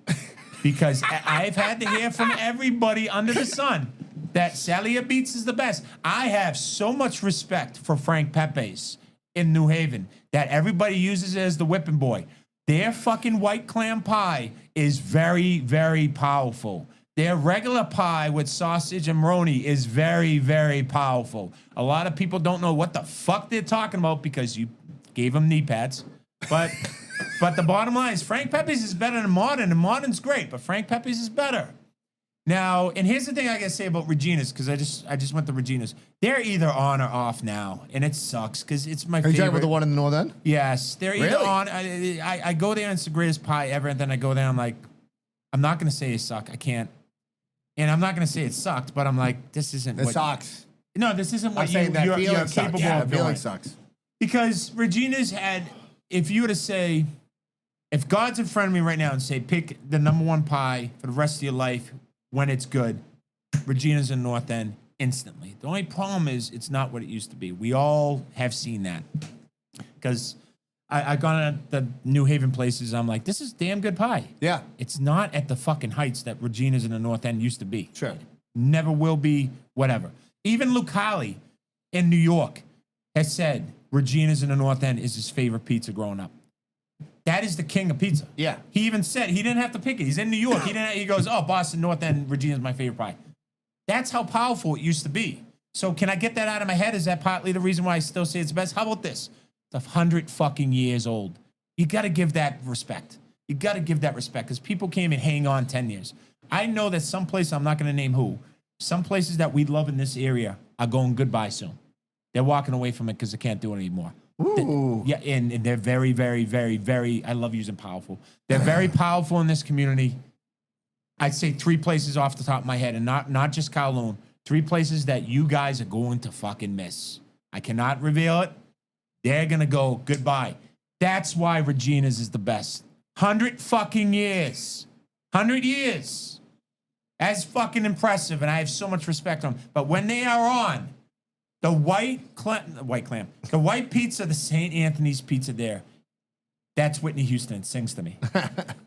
Because I've had to hear from everybody under the sun that Sally Beats is the best. I have so much respect for Frank Pepe's in New Haven that everybody uses it as the whipping boy. Their fucking white clam pie is very, very powerful. Their regular pie with sausage and maroni is very, very powerful. A lot of people don't know what the fuck they're talking about because you gave them knee pads. But the bottom line is Frank Pepe's is better than Modern, and Modern's great, but Frank Pepe's is better. Now, and here's the thing I gotta say about Regina's, because I just went to Regina's. They're either on or off now, and it sucks because it's my Are you favorite. talking about the one in the north end? Yes, they're either Really? on. I go there and it's the greatest pie ever, and then I go there. I'm like, I'm not gonna say it suck. I can't, and I'm not gonna say it sucked. But I'm like, this isn't. It what, sucks. No, this isn't I'm what saying that you're feeling sucks. capable Yeah, of the feeling doing. sucks. Because Regina's had if you were to say, if God's in front of me right now and say, pick the number one pie for the rest of your life when it's good, Regina's in North End instantly. The only problem is it's not what it used to be. We all have seen that. Because I've gone at the New Haven places, I'm like, this is damn good pie. Yeah. It's not at the fucking heights that Regina's in the North End used to be. Sure. Never will be, whatever. Even Lucali in New York has said Regina's in the North End is his favorite pizza growing up. That is the king of pizza. Yeah. He even said he didn't have to pick it. He's in New York. He goes, oh, Boston, North End, Regina's my favorite pie. That's how powerful it used to be. So can I get that out of my head? Is that partly the reason why I still say it's the best? How about this? It's 100 fucking years old. You got to give that respect. You got to give that respect because people came and hang on 10 years. I know that some places, I'm not going to name who, some places that we love in this area are going goodbye soon. They're walking away from it because they can't do it anymore. Ooh. Yeah, and they're very, very, very, very, I love using powerful. They're very powerful in this community. I'd say 3 places off the top of my head, and not just Kowloon. 3 places that you guys are going to fucking miss. I cannot reveal it. They're going to go goodbye. That's why Regina's is the best. 100 fucking years. 100 years. That's fucking impressive, and I have so much respect for them. But when they are on, the white pizza, the St. Anthony's pizza there, that's Whitney Houston. It sings to me.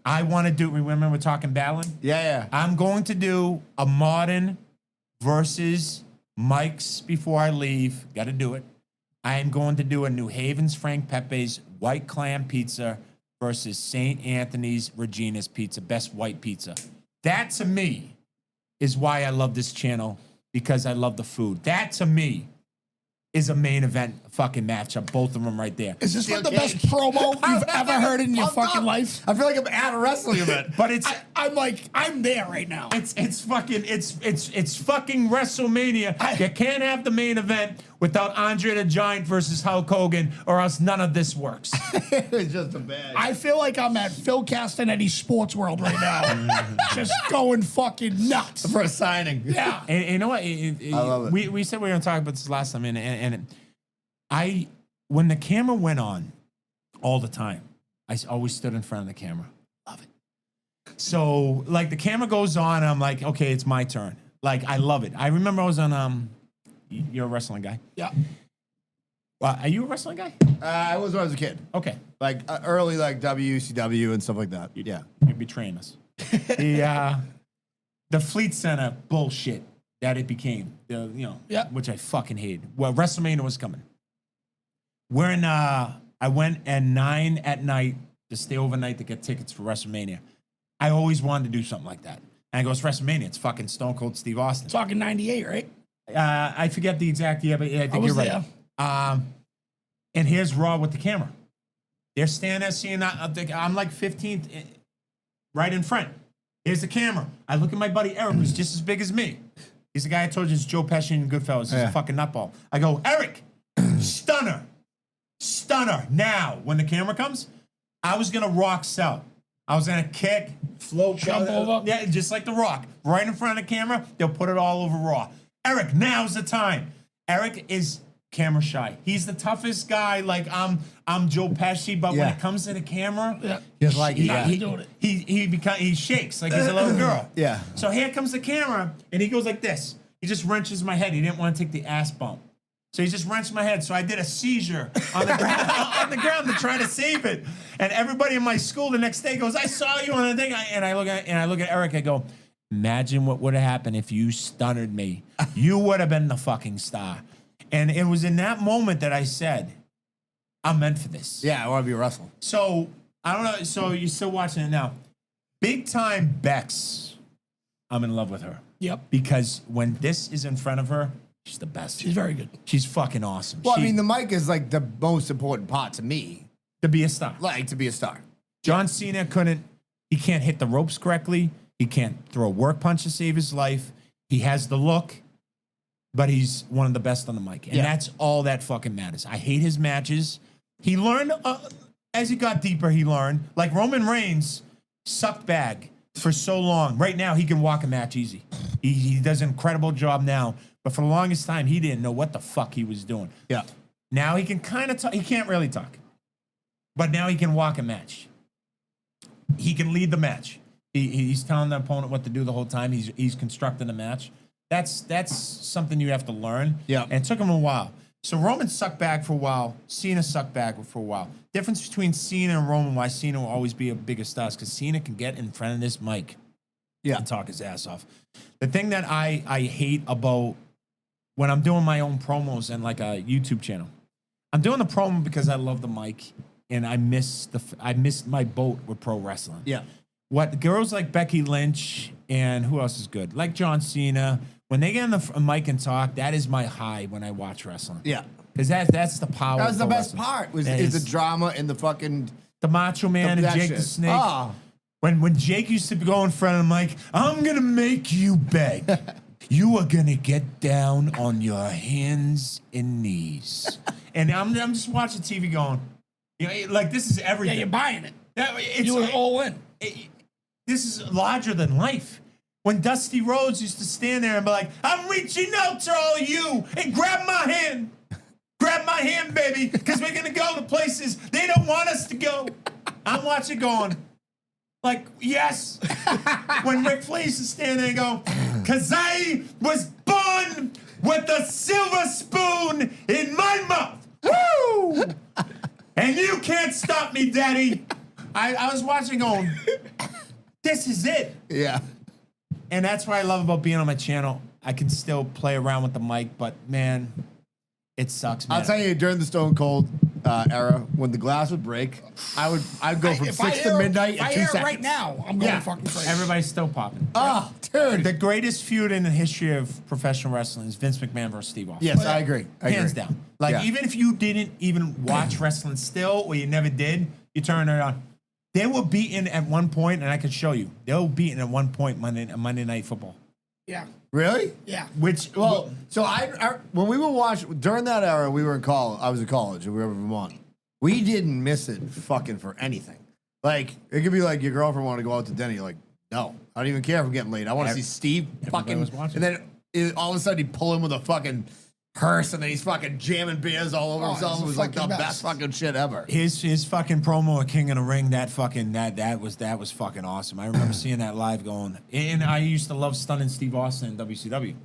I want to do, remember we're talking battling? Yeah. I'm going to do a modern versus Mike's before I leave. Got to do it. I am going to do a New Haven's Frank Pepe's white clam pizza versus St. Anthony's Regina's pizza, best white pizza. That to me is why I love this channel, because I love the food. That to me is a main event fucking matchup. Both of them right there. Is this like the best promo you've ever heard in your fucking life? I feel like I'm at a wrestling event. But it's I'm there right now. it's fucking WrestleMania. You can't have the main event without Andre the Giant versus Hulk Hogan, or else none of this works. It's just a bad. I feel like I'm at Phil Castanetti's Sports World right now, just going fucking nuts. For a signing. Yeah. And you know what? I love it. We said we were going to talk about this last time, and when the camera went on all the time, I always stood in front of the camera. Love it. So, like, the camera goes on, and I'm like, okay, it's my turn. Like, I love it. I remember I was on, you're a wrestling guy. Yeah. Are you a wrestling guy? I was when I was a kid. Okay. Like early, like WCW and stuff like that. Yeah. You're betraying us. The Fleet Center bullshit that it became, which I fucking hated. Well, WrestleMania was coming. We're in, I went at 9 at night to stay overnight to get tickets for WrestleMania. I always wanted to do something like that. And I go, it's WrestleMania. It's fucking Stone Cold Steve Austin. Talking 98, right? I forget the exact year, but I think you're right. And here's Raw with the camera. They're standing there seeing, I'm like 15th, right in front. Here's the camera. I look at my buddy Eric, who's just as big as me. He's the guy I told you is Joe Pesci in Goodfellas. He's a fucking nutball. I go, Eric, stunner. Now, when the camera comes, I was going to rock sell. I was going to kick, float. Jump over. Yeah, just like The Rock. Right in front of the camera, they'll put it all over Raw. Eric, now's the time. Eric is camera shy. He's the toughest guy. Like, I'm Joe Pesci, but when it comes to the camera, Just like he shakes like he's a little girl. Yeah. So here comes the camera, and he goes like this. He just wrenches my head. He didn't want to take the ass bump. So he just wrenched my head. So I did a seizure on the ground to try to save it. And everybody in my school the next day goes, I saw you on the thing. And I look at Eric, I go, imagine what would have happened if you stunnered me. You would have been the fucking star. And it was in that moment that I said, I'm meant for this. Yeah, I want to be a wrestler. So, I don't know. So, you're still watching it now. Big time Bex, I'm in love with her. Yep. Because when this is in front of her, she's the best. She's very good. She's fucking awesome. Well, I mean, the mic is like the most important part to me. to be a star. Like, to be a star. John Cena he can't hit the ropes correctly. He can't throw a work punch to save his life. He has the look, but he's one of the best on the mic. And that's all that fucking matters. I hate his matches. He learned, as he got deeper, he learned. Like Roman Reigns sucked bag for so long. Right now, he can walk a match easy. He does an incredible job now. But for the longest time, he didn't know what the fuck he was doing. Yeah. Now he can kind of talk. He can't really talk. but now he can walk a match. He can lead the match. He's telling the opponent what to do the whole time. He's constructing the match. That's something you have to learn. Yeah. And it took him a while. So Roman sucked back for a while. Cena sucked back for a while. Difference between Cena and Roman, why Cena will always be a bigger star, is because Cena can get in front of this mic and talk his ass off. The thing that I hate about when I'm doing my own promos and like a YouTube channel, I'm doing the promo because I love the mic and I miss my boat with pro wrestling. Yeah. What girls like Becky Lynch and who else is good? Like John Cena, when they get on the mic and talk, that is my high when I watch wrestling. Yeah. Because that's the power. That was the of best wrestling. part. That Is the drama and the fucking the Macho Man and that Jake shit. the Snake. Ah. When Jake used to go in front of the mic, I'm gonna make you beg. You are gonna get down on your hands and knees. And I'm just watching TV going, you know, like this is Yeah, everything. you're buying it. It's You were all in. this is larger than life. When Dusty Rhodes used to stand there and be like, I'm reaching out to all of you and grab my hand. Grab my hand, baby, because we're going to go to places they don't want us to go. I'm watching going, like, yes. When Ric Flair used to stand there and go, because I was born with a silver spoon in my mouth. Woo! And you can't stop me, Daddy. I was watching going, this is it. yeah. And that's what I love about being on my channel. I can still play around with the mic, but man, it sucks, man. I'll tell you, during the Stone Cold era, when the glass would break, I'd go from 6 to midnight in 2 seconds. Right now, I'm going Yeah. fucking crazy. Everybody's still popping. Oh, dude. The greatest feud in the history of professional wrestling is Vince McMahon versus Steve Austin. Yes, I agree. Hands down. Like, Yeah. even if you didn't even watch wrestling still, or you never did, you turn it on. They were beaten at one point, and I could show you. They were beaten at one point Monday Night Football. Yeah. Really? Yeah. Which, Well, so I when we were watching during that era, we were in college. I was in college, and we were in Vermont. We didn't miss it fucking for anything. Like it could be like your girlfriend wanted to go out to dinner. You're like, no, I don't even care if I'm getting late. I want to see Steve fucking. was watching. And then all of a sudden he pull him with a fucking hearse, and then he's fucking jamming beers all over Oh, himself. it's It was the like the fucking best best. fucking shit ever. his fucking promo at King of the Ring, that was fucking awesome. I remember seeing that live going, and I used to love stunning Steve Austin in WCW.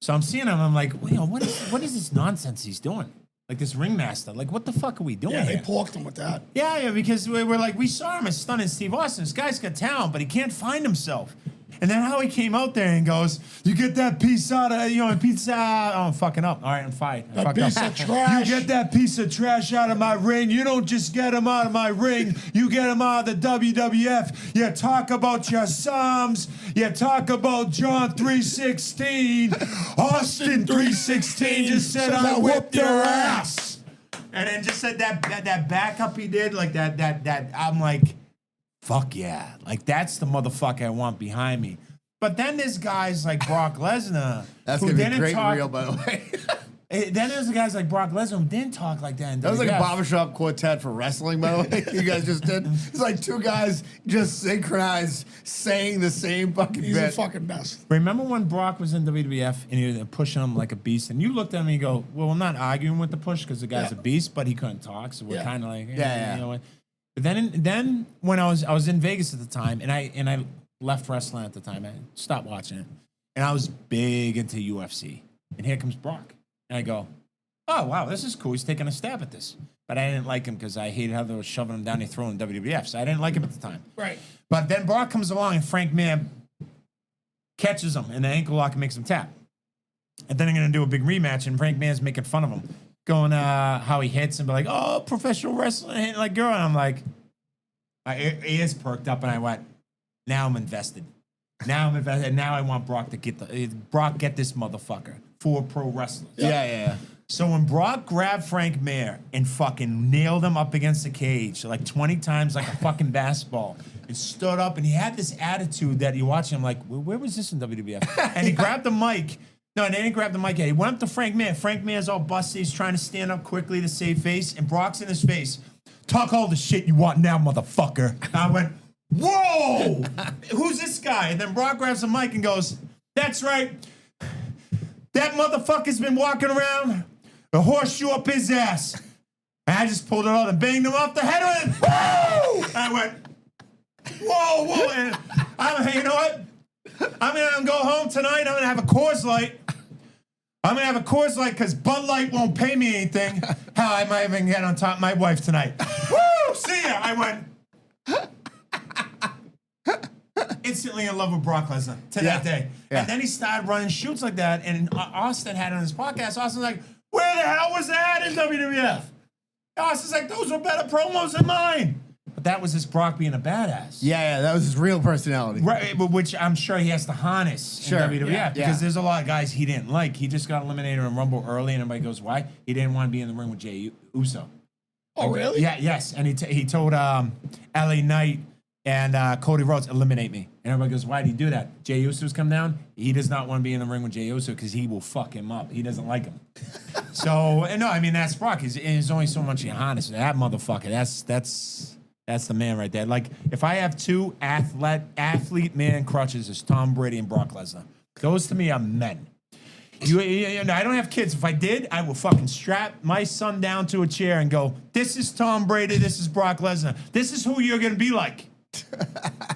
So I'm seeing him, I'm like, well, you know, what is this nonsense he's doing? Like this ringmaster, like what the fuck are we doing Yeah, they here? porked him with that. Yeah, because we're like, we saw him as stunning Steve Austin. This guy's got talent, but he can't find himself. And then how he came out there and goes, you get that piece out of, pizza. Oh, I'm fucking up. All right, I'm fired. I That fucked piece up. of trash. You get that piece of trash out of my ring. You don't just get him out of my ring. You get him out of the WWF. You talk about your Psalms. You talk about John 3:16. Austin 3:16 just said, I whipped your ass. And then just said that backup he did, like that. I'm like, fuck yeah. Like, that's the motherfucker I want behind me. But then there's guys like Brock Lesnar. That's who gonna be didn't great talk- reel, by the way. Then there's the guys like Brock Lesnar who didn't talk like that. In That was like a WWF. barbershop quartet for wrestling, by the way. You guys just did. It's like two guys just synchronized saying the same fucking He's the bit. fucking best. Remember when Brock was in WWF and he was pushing him like a beast, and you looked at him and you go, "Well, I'm not arguing with the push because the guy's Yeah. a beast, but he couldn't talk, so we're Yeah. kind of like, Yeah. you know what." But then when I was in Vegas at the time, and I left wrestling at the time, I stopped watching it, and I was big into UFC, and here comes Brock, and I go, "Oh wow, this is cool. He's taking a stab at this." But I didn't like him because I hated how they were shoving him down your throat in WWF, so I didn't like him at the time. Right. But then Brock comes along and Frank Mir catches him in the ankle lock and makes him tap. And then they're going to do a big rematch, and Frank Mir's making fun of him, going how he hits and be like, "Oh, professional wrestling," hitting like girl. And I'm like, my ears perked up, and I went, now I'm invested. Now I'm invested. Now I want Brock to get get this motherfucker for pro wrestling. Yeah. So when Brock grabbed Frank Mir and fucking nailed him up against the cage like 20 times like a fucking basketball and stood up, and he had this attitude that you watch him like, where was this in WWF? And he grabbed the mic. No, they didn't grab the mic yet. He went up to Frank Mir. Frank Mir's all busted. He's trying to stand up quickly to save face, and Brock's in his face. "Talk all the shit you want now, motherfucker." And I went, whoa, who's this guy? And then Brock grabs the mic and goes, "That's right. That motherfucker's been walking around a horseshoe up his ass And I just pulled it out and banged him off the head with it. Woo! I went, whoa. And you know what? I'm going to go home tonight. I'm going to have a Coors Light. I'm going to have a Coors Light because Bud Light won't pay me anything. Hell, I might even get on top of my wife tonight. Woo! See ya. I went instantly in love with Brock Lesnar to that day. Yeah. And then he started running shoots like that. And Austin had it on his podcast. Austin was like, where the hell was that in WWF? Austin's like, those were better promos than mine. But that was his Brock being a badass. Yeah, that was his real personality. Right, but which I'm sure he has to harness in WWF because there's a lot of guys he didn't like. He just got eliminated in Rumble early, and everybody goes, "Why?" He didn't want to be in the ring with Jey Uso. Oh, really? Yeah, yes. And he told LA Knight and Cody Rhodes, eliminate me. And everybody goes, why did he do that? Jey Uso's come down. He does not want to be in the ring with Jey Uso because he will fuck him up. He doesn't like him. So, and no, I mean, that's Brock. There's only so much you harness. That motherfucker, that's the man right there. Like, if I have two athlete man crutches, it's Tom Brady and Brock Lesnar. Those to me are men. I don't have kids. If I did, I will fucking strap my son down to a chair and go, this is Tom Brady, this is Brock Lesnar. This is who you're going to be like.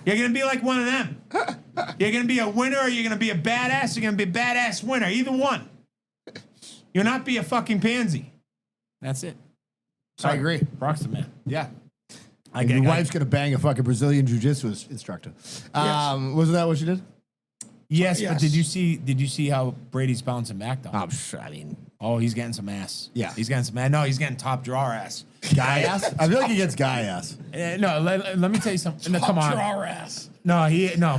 You're going to be like one of them. You're going to be a winner or you're going to be a badass. You're going to be a badass winner. Either one. You'll not be a fucking pansy. That's it. I agree. Brock's the man. Yeah. Your wife's going to bang a fucking Brazilian jiu-jitsu instructor. Wasn't that what she did? Yes, but did you see how Brady's bouncing back though? I'm sure. I mean, he's getting some ass. Yeah. He's getting some ass. No, he's getting top drawer ass. guy ass? I feel like he gets guy ass. No, let me tell you something. No, come on. Draw ass. No,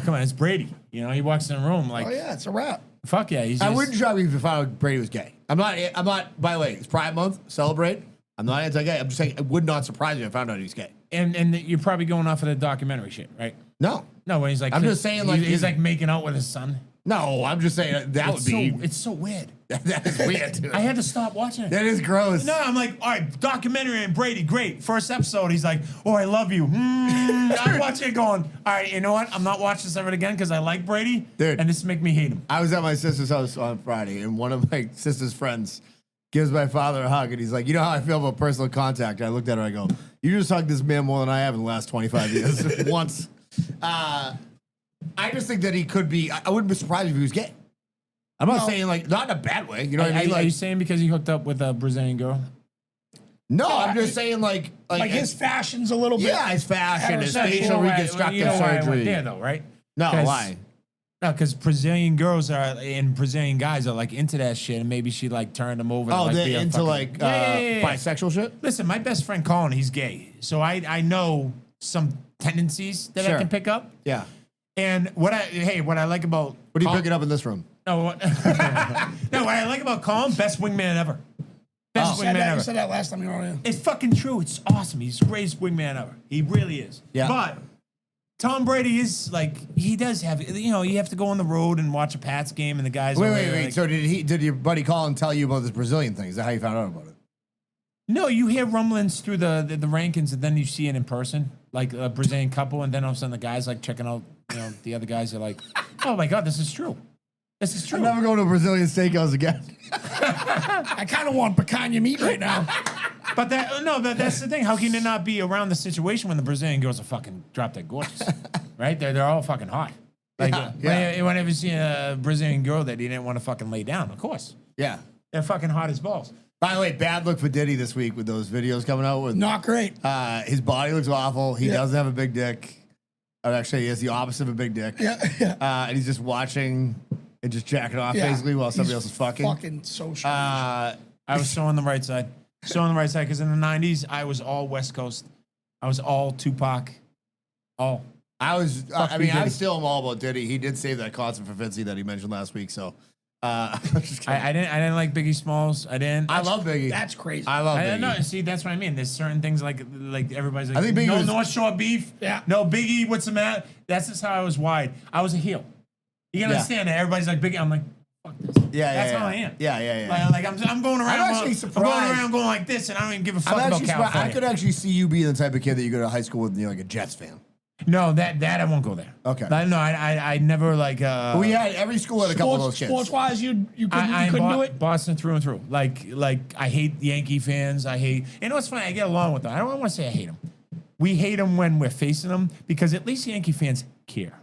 come on. It's Brady. You know, he walks in the room like, Oh yeah, it's a wrap. fuck yeah. He's I just, wouldn't shock me if I found out Brady was gay. I'm not, by the way, it's Pride Month, celebrate. I'm not anti-gay. I'm just saying it would not surprise me if I found out he was gay. and you're probably going off of the documentary shit, right? No. No, when he's like, I'm just saying, like, he's like making out with his son. No, I'm just saying that would be. It's so weird. That is weird, dude. I had to stop watching it. That is gross. No, I'm like, all right, documentary and Brady, great. First episode, he's like, oh, I love you. I'm watching it going, all right, you know what? I'm not watching this ever again because I like Brady. Dude. And this make me hate him. I was at my sister's house on Friday, and one of my sister's friends gives my father a hug, and he's like, you know how I feel about personal contact? I looked at her, I go, you just hugged this man more than I have in the last 25 years. Once. I just think that he could be, I wouldn't be surprised if he was gay. I'm not saying, like, not in a bad way. You know what I mean? Are you saying because he hooked up with a Brazilian girl? No, I'm just saying, like his fashion's a little bit. Yeah, his fashion, his heterosexual. facial reconstructive you know why I went surgery. there, though, right? No, why? No, because Brazilian girls and Brazilian guys are like into that shit, and maybe she like turned them over. Oh, to, like, they're be a into fucking- like Yeah. bisexual shit? Listen, my best friend Colin, he's gay, so I know some tendencies that I Sure. can pick up. Yeah. And what I like about What are you picking up in this room? No, what I like about Colin, best wingman ever. Best wingman You ever. said that last time you were on. It's fucking true. It's awesome. He's the greatest wingman ever. He really is. Yeah. But Tom Brady is like, he does have, you know, you have to go on the road and watch a Pats game and the guys. Wait. Like, So did your buddy Colin tell you about this Brazilian thing? Is that how you found out about it? no, you hear rumblings through the rankings and then you see it in person, like a Brazilian couple, and then all of a sudden the guys like checking out, you know, the other guys are like, oh my God, this is true. This is true. I'm never going to a Brazilian steakhouse again. I kind of want picanha meat right now. But that's the thing. How can you not be around the situation when the Brazilian girls are fucking drop dead gorgeous, right? They're all fucking hot. Like, whenever you see a Brazilian girl that you didn't want to fucking lay down, of course. Yeah. They're fucking hot as balls. By the way, bad look for Diddy this week with those videos coming out. With Not great. his body looks awful. He Yeah. doesn't have a big dick. Actually, he has the opposite of a big dick. Yeah. And he's just watching and just jacking off Yeah. basically while somebody He's else is fucking. Fucking so strange. I was so on the right side. So on the right side, because in the 90s, I was all West Coast. I was all Tupac. All. I me, Diddy. still am all about Diddy. He did save that concert for Fitzy that he mentioned last week. So, I'm just kidding. I didn't like Biggie Smalls. I didn't. I love Biggie. That's crazy. I love I Biggie. know. See, that's what I mean. There's certain things like everybody's like, I think Biggie no was- North Shore beef. Yeah. No Biggie. What's the matter? That's just how I was wired. I was a heel. You can Yeah. understand that. Everybody's like Biggie. I'm like, fuck this. That's how I am. Yeah. Like I'm going around. I'm actually I'm going surprised. around going like this, and I don't even give a fuck I'm about actually surprised. California. I could actually see you being the type of kid that you go to high school with, you know, like a Jets fan. No, that I won't go there. Okay. No, I never like. We had every school had a couple of those kids. Sports wise, you couldn't, I you couldn't do it. Boston through and through. Like I hate Yankee fans. I hate. You know what's funny? I get along with them. I don't want to say I hate them. We hate them when we're facing them because at least Yankee fans care.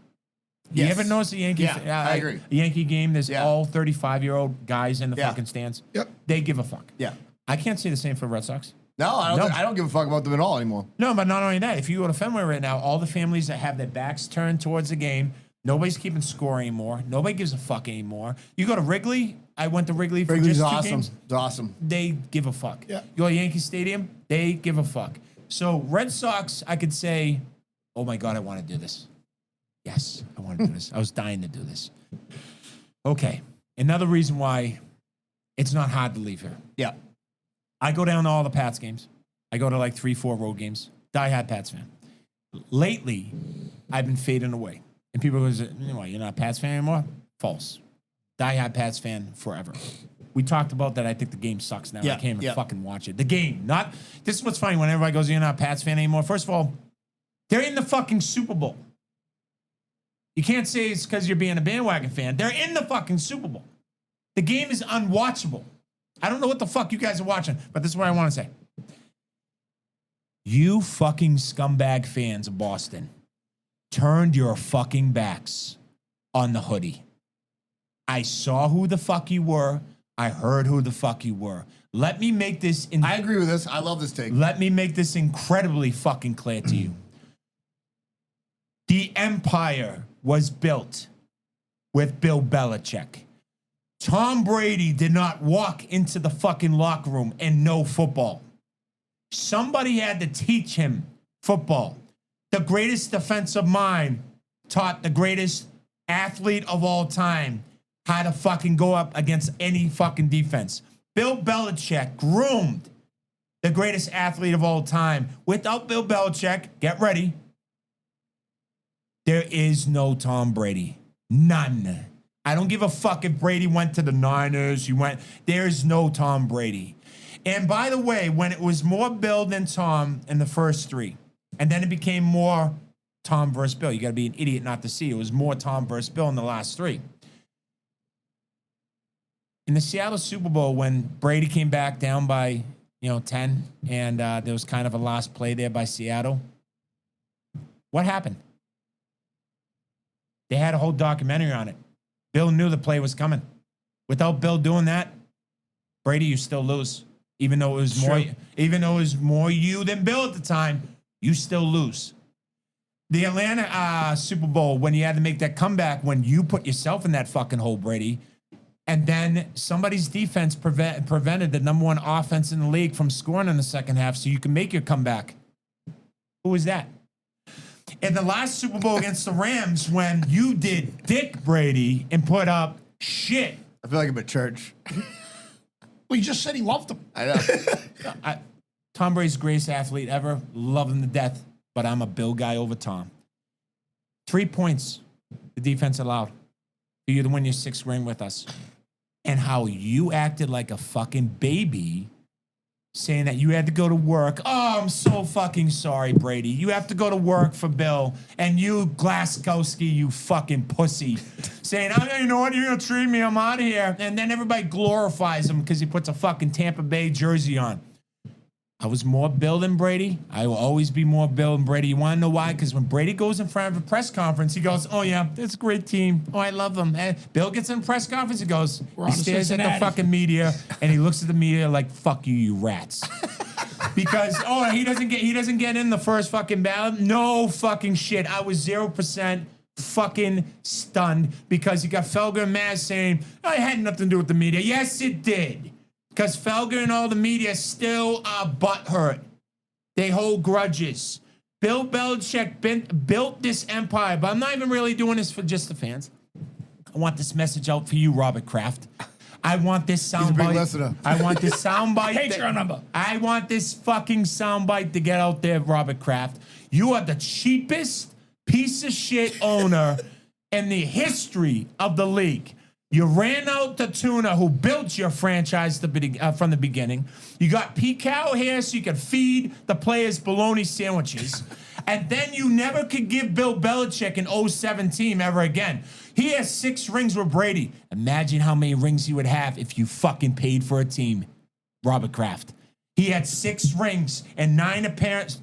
You Yes. ever notice a Yankee? Yeah, I agree. A Yankee game. There's Yeah. all 35-year-old guys in the Yeah. fucking stands. Yep. They give a fuck. Yeah. I can't say the same for Red Sox. No, No. I don't give a fuck about them at all anymore. No, but not only that, if you go to Fenway right now, all the families that have their backs turned towards the game, nobody's keeping score anymore. Nobody gives a fuck anymore. You go to Wrigley. I went to Wrigley for Wrigley's just 2 awesome. games. It's awesome. They give a fuck. Yeah. You go to Yankee Stadium. They give a fuck. So Red Sox, I could say, oh my God, I want to do this. Yes, I want to do this. I was dying to do this. Okay. Another reason why it's not hard to leave here. Yeah. I go down to all the Pats games. I go to like 3-4 road games. Die-hard Pats fan. Lately, I've been fading away. And people go, what, you're not a Pats fan anymore? False. Die-hard Pats fan forever. We talked about that. I think the game sucks now. Yeah, I can't even yeah. fucking watch it. The game, not... This is what's funny when everybody goes, you're not a Pats fan anymore. First of all, they're in the fucking Super Bowl. You can't say it's because you're being a bandwagon fan. They're in the fucking Super Bowl. The game is unwatchable. I don't know what the fuck you guys are watching, but this is what I want to say. You fucking scumbag fans of Boston turned your fucking backs on the hoodie. I saw who the fuck you were. I heard who the fuck you were. Let me make this... I agree with this. I love this take. Let me make this incredibly fucking clear to you. The empire was built with Bill Belichick. Tom Brady did not walk into the fucking locker room and know football. Somebody had to teach him football. The greatest defensive mind taught the greatest athlete of all time how to fucking go up against any fucking defense. Bill Belichick groomed the greatest athlete of all time. Without Bill Belichick, get ready, there is no Tom Brady. None. I don't give a fuck if Brady went to the Niners. There's no Tom Brady. And by the way, when it was more Bill than Tom in the first 3, and then it became more Tom versus Bill. You got to be an idiot not to see. It was more Tom versus Bill in the last 3. In the Seattle Super Bowl, when Brady came back down by 10, and there was kind of a last play there by Seattle, what happened? They had a whole documentary on it. Bill knew the play was coming. Without Bill doing that, Brady, you still lose. Even though it was more you than Bill at the time, you still lose. The Atlanta Super Bowl, when you had to make that comeback, when you put yourself in that fucking hole, Brady, and then somebody's defense prevented the number 1 offense in the league from scoring in the second half so you can make your comeback. Who was that? In the last Super Bowl against the Rams, when you did Dick Brady and put up shit. I feel like I'm at church. Well, he just said he loved him. I know. Tom Brady's the greatest athlete ever. Love him to death, but I'm a Bill guy over Tom. 3 points the defense allowed for you to win your 6th ring with us. And how you acted like a fucking baby saying that you had to go to work. Oh, I'm so fucking sorry, Brady. You have to go to work for Bill. And you, Glaskowski, you fucking pussy, saying, oh, you know what, you're going to treat me, I'm out of here. And then everybody glorifies him because he puts a fucking Tampa Bay jersey on. I was more Bill than Brady. I will always be more Bill than Brady. You want to know why? Because when Brady goes in front of a press conference, he goes, oh, yeah, it's a great team. Oh, I love them. And Bill gets in a press conference, he goes, he stares at the fucking media, and he looks at the media like, fuck you, you rats. Because, he doesn't get in the first fucking ballot. No fucking shit. I was 0% fucking stunned because you got Felger and Maz saying, oh, it had nothing to do with the media. Yes, it did. Because Felger and all the media still are butthurt. They hold grudges. Bill Belichick built this empire, but I'm not even really doing this for just the fans. I want this message out for you, Robert Kraft. I want this soundbite. He's a big listener. I want this soundbite. Patreon number. I want this fucking soundbite to get out there, Robert Kraft. You are the cheapest piece of shit owner in the history of the league. You ran out the tuna who built your franchise from the beginning. You got Pete Carroll here so you could feed the players bologna sandwiches. And then you never could give Bill Belichick an 07 team ever again. He has 6 rings with Brady. Imagine how many rings he would have if you fucking paid for a team, Robert Kraft. He had 6 rings and 9 appearances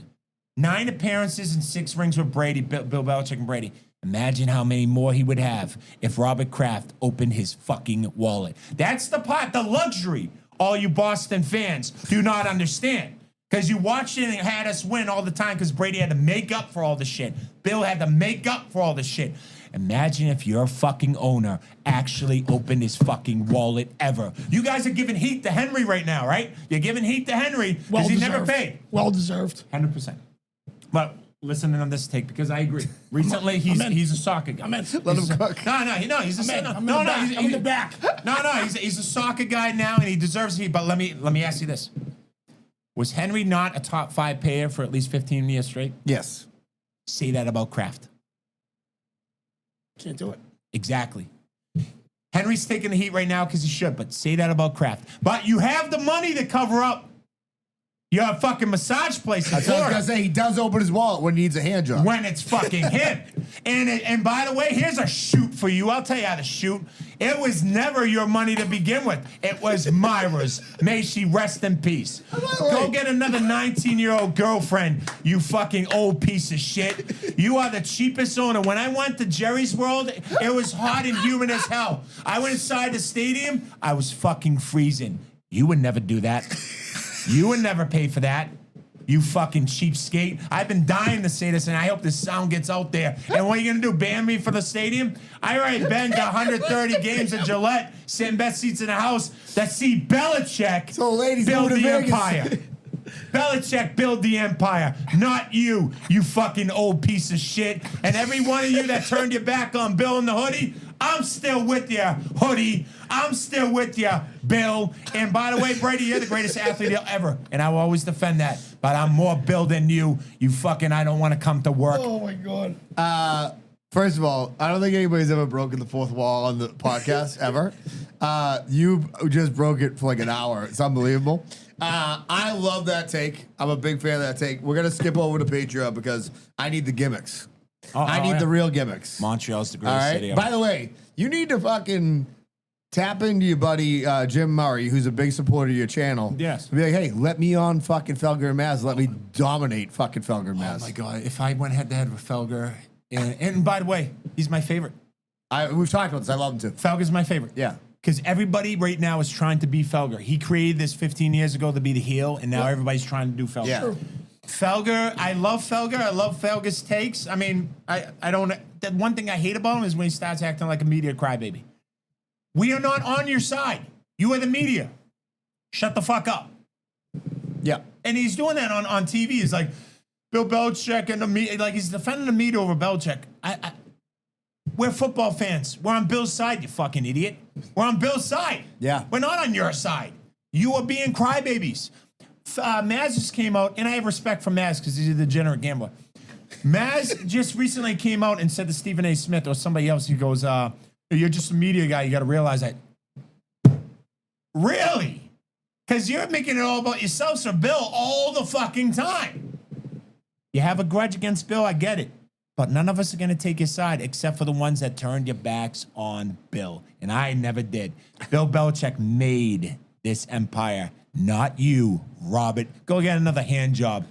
and 6 rings with Brady, Bill Belichick and Brady. Imagine how many more he would have if Robert Kraft opened his fucking wallet. That's the part, the luxury all you Boston fans do not understand. Because you watched it and it had us win all the time because Brady had to make up for all the shit. Bill had to make up for all the shit. Imagine if your fucking owner actually opened his fucking wallet ever. You guys are giving heat to Henry right now, right? You're giving heat to Henry because he never paid. Well deserved. 100%. But listening on this take because I agree. Recently, he's a soccer guy. I'm in. Let him cook. No, he's a I'm in the back. He's a soccer guy now, and he deserves heat. But let me ask you this: was Henry not a top 5 payer for at least 15 years straight? Yes. Say that about Kraft. Can't do it. Exactly. Henry's taking the heat right now because he should, but say that about Kraft. But you have the money to cover up your fucking massage place in That's what I was Florida. gonna say. He does open his wallet when he needs a hand job. When it's fucking him. And by the way, here's a shoot for you. I'll tell you how to shoot. It was never your money to begin with. It was Myra's. May she rest in peace. Go get another 19-year-old girlfriend, you fucking old piece of shit. You are the cheapest owner. When I went to Jerry's World, it was hot and humid as hell. I went inside the stadium, I was fucking freezing. You would never do that. You would never pay for that. You fucking cheapskate. I've been dying to say this, and I hope this sound gets out there. And what are you going to do, ban me for the stadium? I already been to 130 games at Gillette, sitting best seats in the house, that see Belichick So, ladies, build go to the Vegas. empire. Belichick build the empire, not you, you fucking old piece of shit. And every one of you that turned your back on Bill and the hoodie, I'm still with you, hoodie. I'm still with you, Bill. And by the way, Brady, you're the greatest athlete ever. And I will always defend that. But I'm more Bill than you. You fucking, I don't want to come to work. Oh my God. First of all, I don't think anybody's ever broken the fourth wall on the podcast ever. You just broke it for like an hour. It's unbelievable. I love that take. I'm a big fan of that take. We're gonna skip over to Patreon because I need the gimmicks. I need the real gimmicks. Montreal's the All greatest right. city. By the way, you need to fucking tap into your buddy Jim Murray, who's a big supporter of your channel. Yes. Be like, hey, let me on fucking Felger and Maz. Let me dominate fucking Felger and Maz. Oh my God, if I went head to head with Felger, and by the way, he's my favorite. We've talked about this. I love him too. Felger's my favorite. Yeah. Because everybody right now is trying to be Felger. He created this 15 years ago to be the heel, and now everybody's trying to do Felger. Yeah. Felger, I love Felger. I love Felger's takes. I mean, I don't. The one thing I hate about him is when he starts acting like a media crybaby. We are not on your side. You are the media. Shut the fuck up. Yeah. And he's doing that on TV. He's like, Bill Belichick and the media, like he's defending the media over Belichick. We're football fans. We're on Bill's side, you fucking idiot. We're on Bill's side. Yeah. We're not on your side. You are being crybabies. Maz just came out, and I have respect for Maz because he's a degenerate gambler. Maz just recently came out and said to Stephen A. Smith or somebody else, he goes, you're just a media guy. You got to realize that. Really? Because you're making it all about yourself, Sir Bill, all the fucking time. You have a grudge against Bill, I get it. But none of us are going to take your side except for the ones that turned your backs on Bill. And I never did. Bill Belichick made this empire, not you, Robert. Go get another hand job.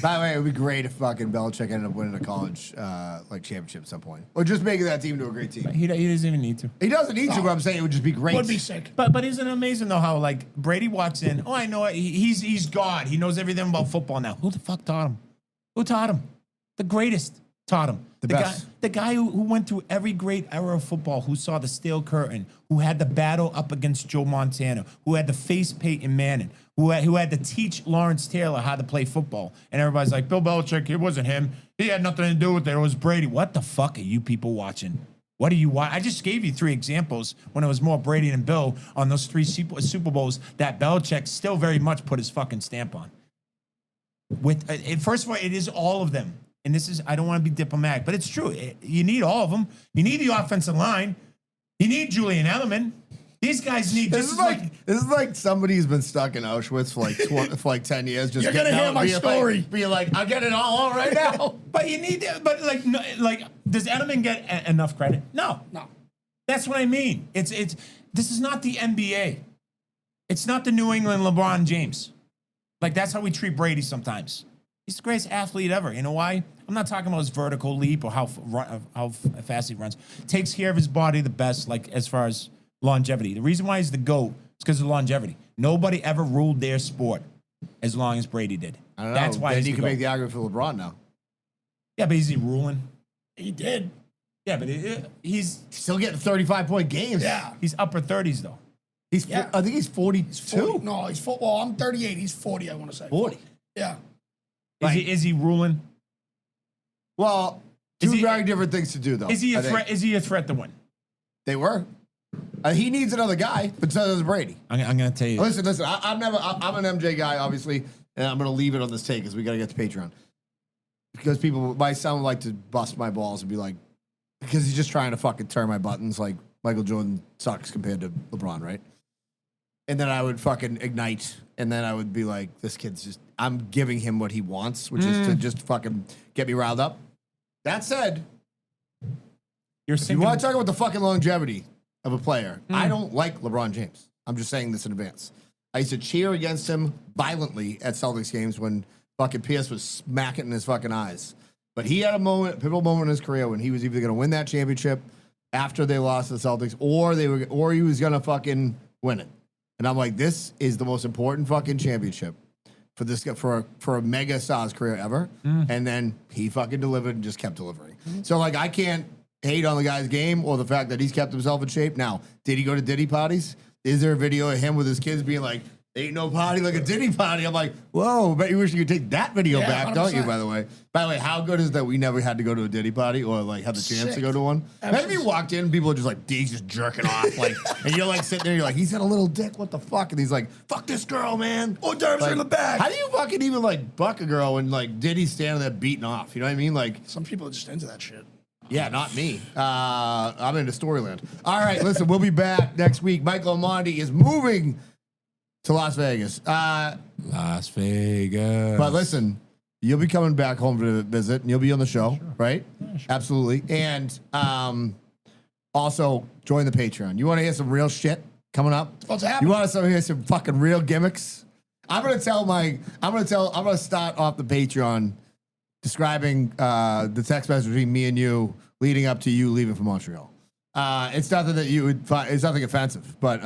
By the way, it would be great if fucking Belichick ended up winning a college championship at some point, or just making that team into a great team. He doesn't even need to. He doesn't need to, but I'm saying it would just be great. Would be sick. But isn't it amazing though how like Brady walks in? Oh, I know it. He's God. He knows everything about football now. Who the fuck taught him? Who taught him? The greatest taught him. The best. The guy who went through every great era of football, who saw the steel curtain, who had the battle up against Joe Montana, who had to face Peyton Manning, who had to teach Lawrence Taylor how to play football. And everybody's like, Bill Belichick, it wasn't him. He had nothing to do with it. It was Brady. What the fuck are you people watching? What do you want? I just gave you 3 examples when it was more Brady and Bill on those 3 Super Bowls that Belichick still very much put his fucking stamp on. First of all, it is all of them. And this is, I don't want to be diplomatic, but it's true. You need all of them. You need the offensive line. You need Julian Edelman. These guys need This is like somebody who's been stuck in Auschwitz for like for like 10 years. Just You're gonna getting hear out, my being story. Like, being like, I get it all right now. But you need, but like, no, like, does Edelman get enough credit? No. That's what I mean. It's. This is not the NBA. It's not the New England LeBron James. Like, that's how we treat Brady sometimes. He's the greatest athlete ever. You know why? I'm not talking about his vertical leap or how fast he runs. Takes care of his body the best, like, as far as longevity. The reason why he's the GOAT is because of longevity. Nobody ever ruled their sport as long as Brady did. I don't know. That's why then he's you the can GOAT. make the argument for LeBron now. Yeah, but is he ruling? He did. Yeah, but he's Still getting 35-point games. Yeah. he's upper 30s, though. He's. Yeah. I think he's 42. 40. No, he's well, I'm 38. He's 40, I want to say. 40. Yeah. Is he ruling? Well, Is two he- very different things to do, though. Is he I a think. threat? Is he a threat to win? They were. He needs another guy, but so does Brady. I'm going to tell you. Listen. I'm an MJ guy, obviously, and I'm going to leave it on this take because we got to get to Patreon. Because people might sound like to bust my balls and be like, because he's just trying to fucking turn my buttons like Michael Jordan sucks compared to LeBron, right? And then I would fucking ignite, and then I would be like, this kid's just, I'm giving him what he wants, which is to just fucking get me riled up. That said, You're if you sinking. want to talk about the fucking longevity of a player, I don't like LeBron James. I'm just saying this in advance. I used to cheer against him violently at Celtics games when fucking Pierce was smacking in his fucking eyes. But he had a pivotal moment in his career when he was either going to win that championship after they lost to the Celtics, or he was going to fucking win it. And I'm like, this is the most important fucking championship for this for a mega star's career ever. And then he fucking delivered and just kept delivering. So like, I can't hate on the guy's game or the fact that he's kept himself in shape. Now, did he go to Diddy parties? Is there a video of him with his kids being like, ain't no party like a Diddy party? I'm like, whoa, bet you wish you could take that video Yeah, back, don't you, 100%. by the way? By the way, how good is that we never had to go to a Diddy party or like have the chance to Sick. go to one? Imagine if you walked in and people are just like, D's just jerking off. Like, and you're like sitting there, you're like, he's got a little dick, what the fuck? And he's like, fuck this girl, man. Oh, Derm's Like, in the back. how do you fucking even like buck a girl when like Diddy's standing there beating off? You know what I mean? Like, Some people are just into that shit. yeah, not me. I'm into Storyland. All right, listen, we'll be back next week. Michael Imondi is moving to Las Vegas. Las Vegas. But listen, you'll be coming back home to visit, and you'll be on the show, right? Yeah, sure. Absolutely. And also join the Patreon. You want to hear some real shit coming up? What's happening? You want to hear some fucking real gimmicks? I'm gonna start off the Patreon describing the text message between me and you leading up to you leaving for Montreal. It's nothing that you would find, it's nothing offensive, but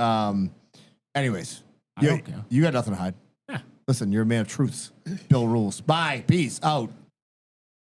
anyways, I don't care. you got nothing to hide. Yeah. Listen, you're a man of truths. Bill rules. Bye. Peace. Out.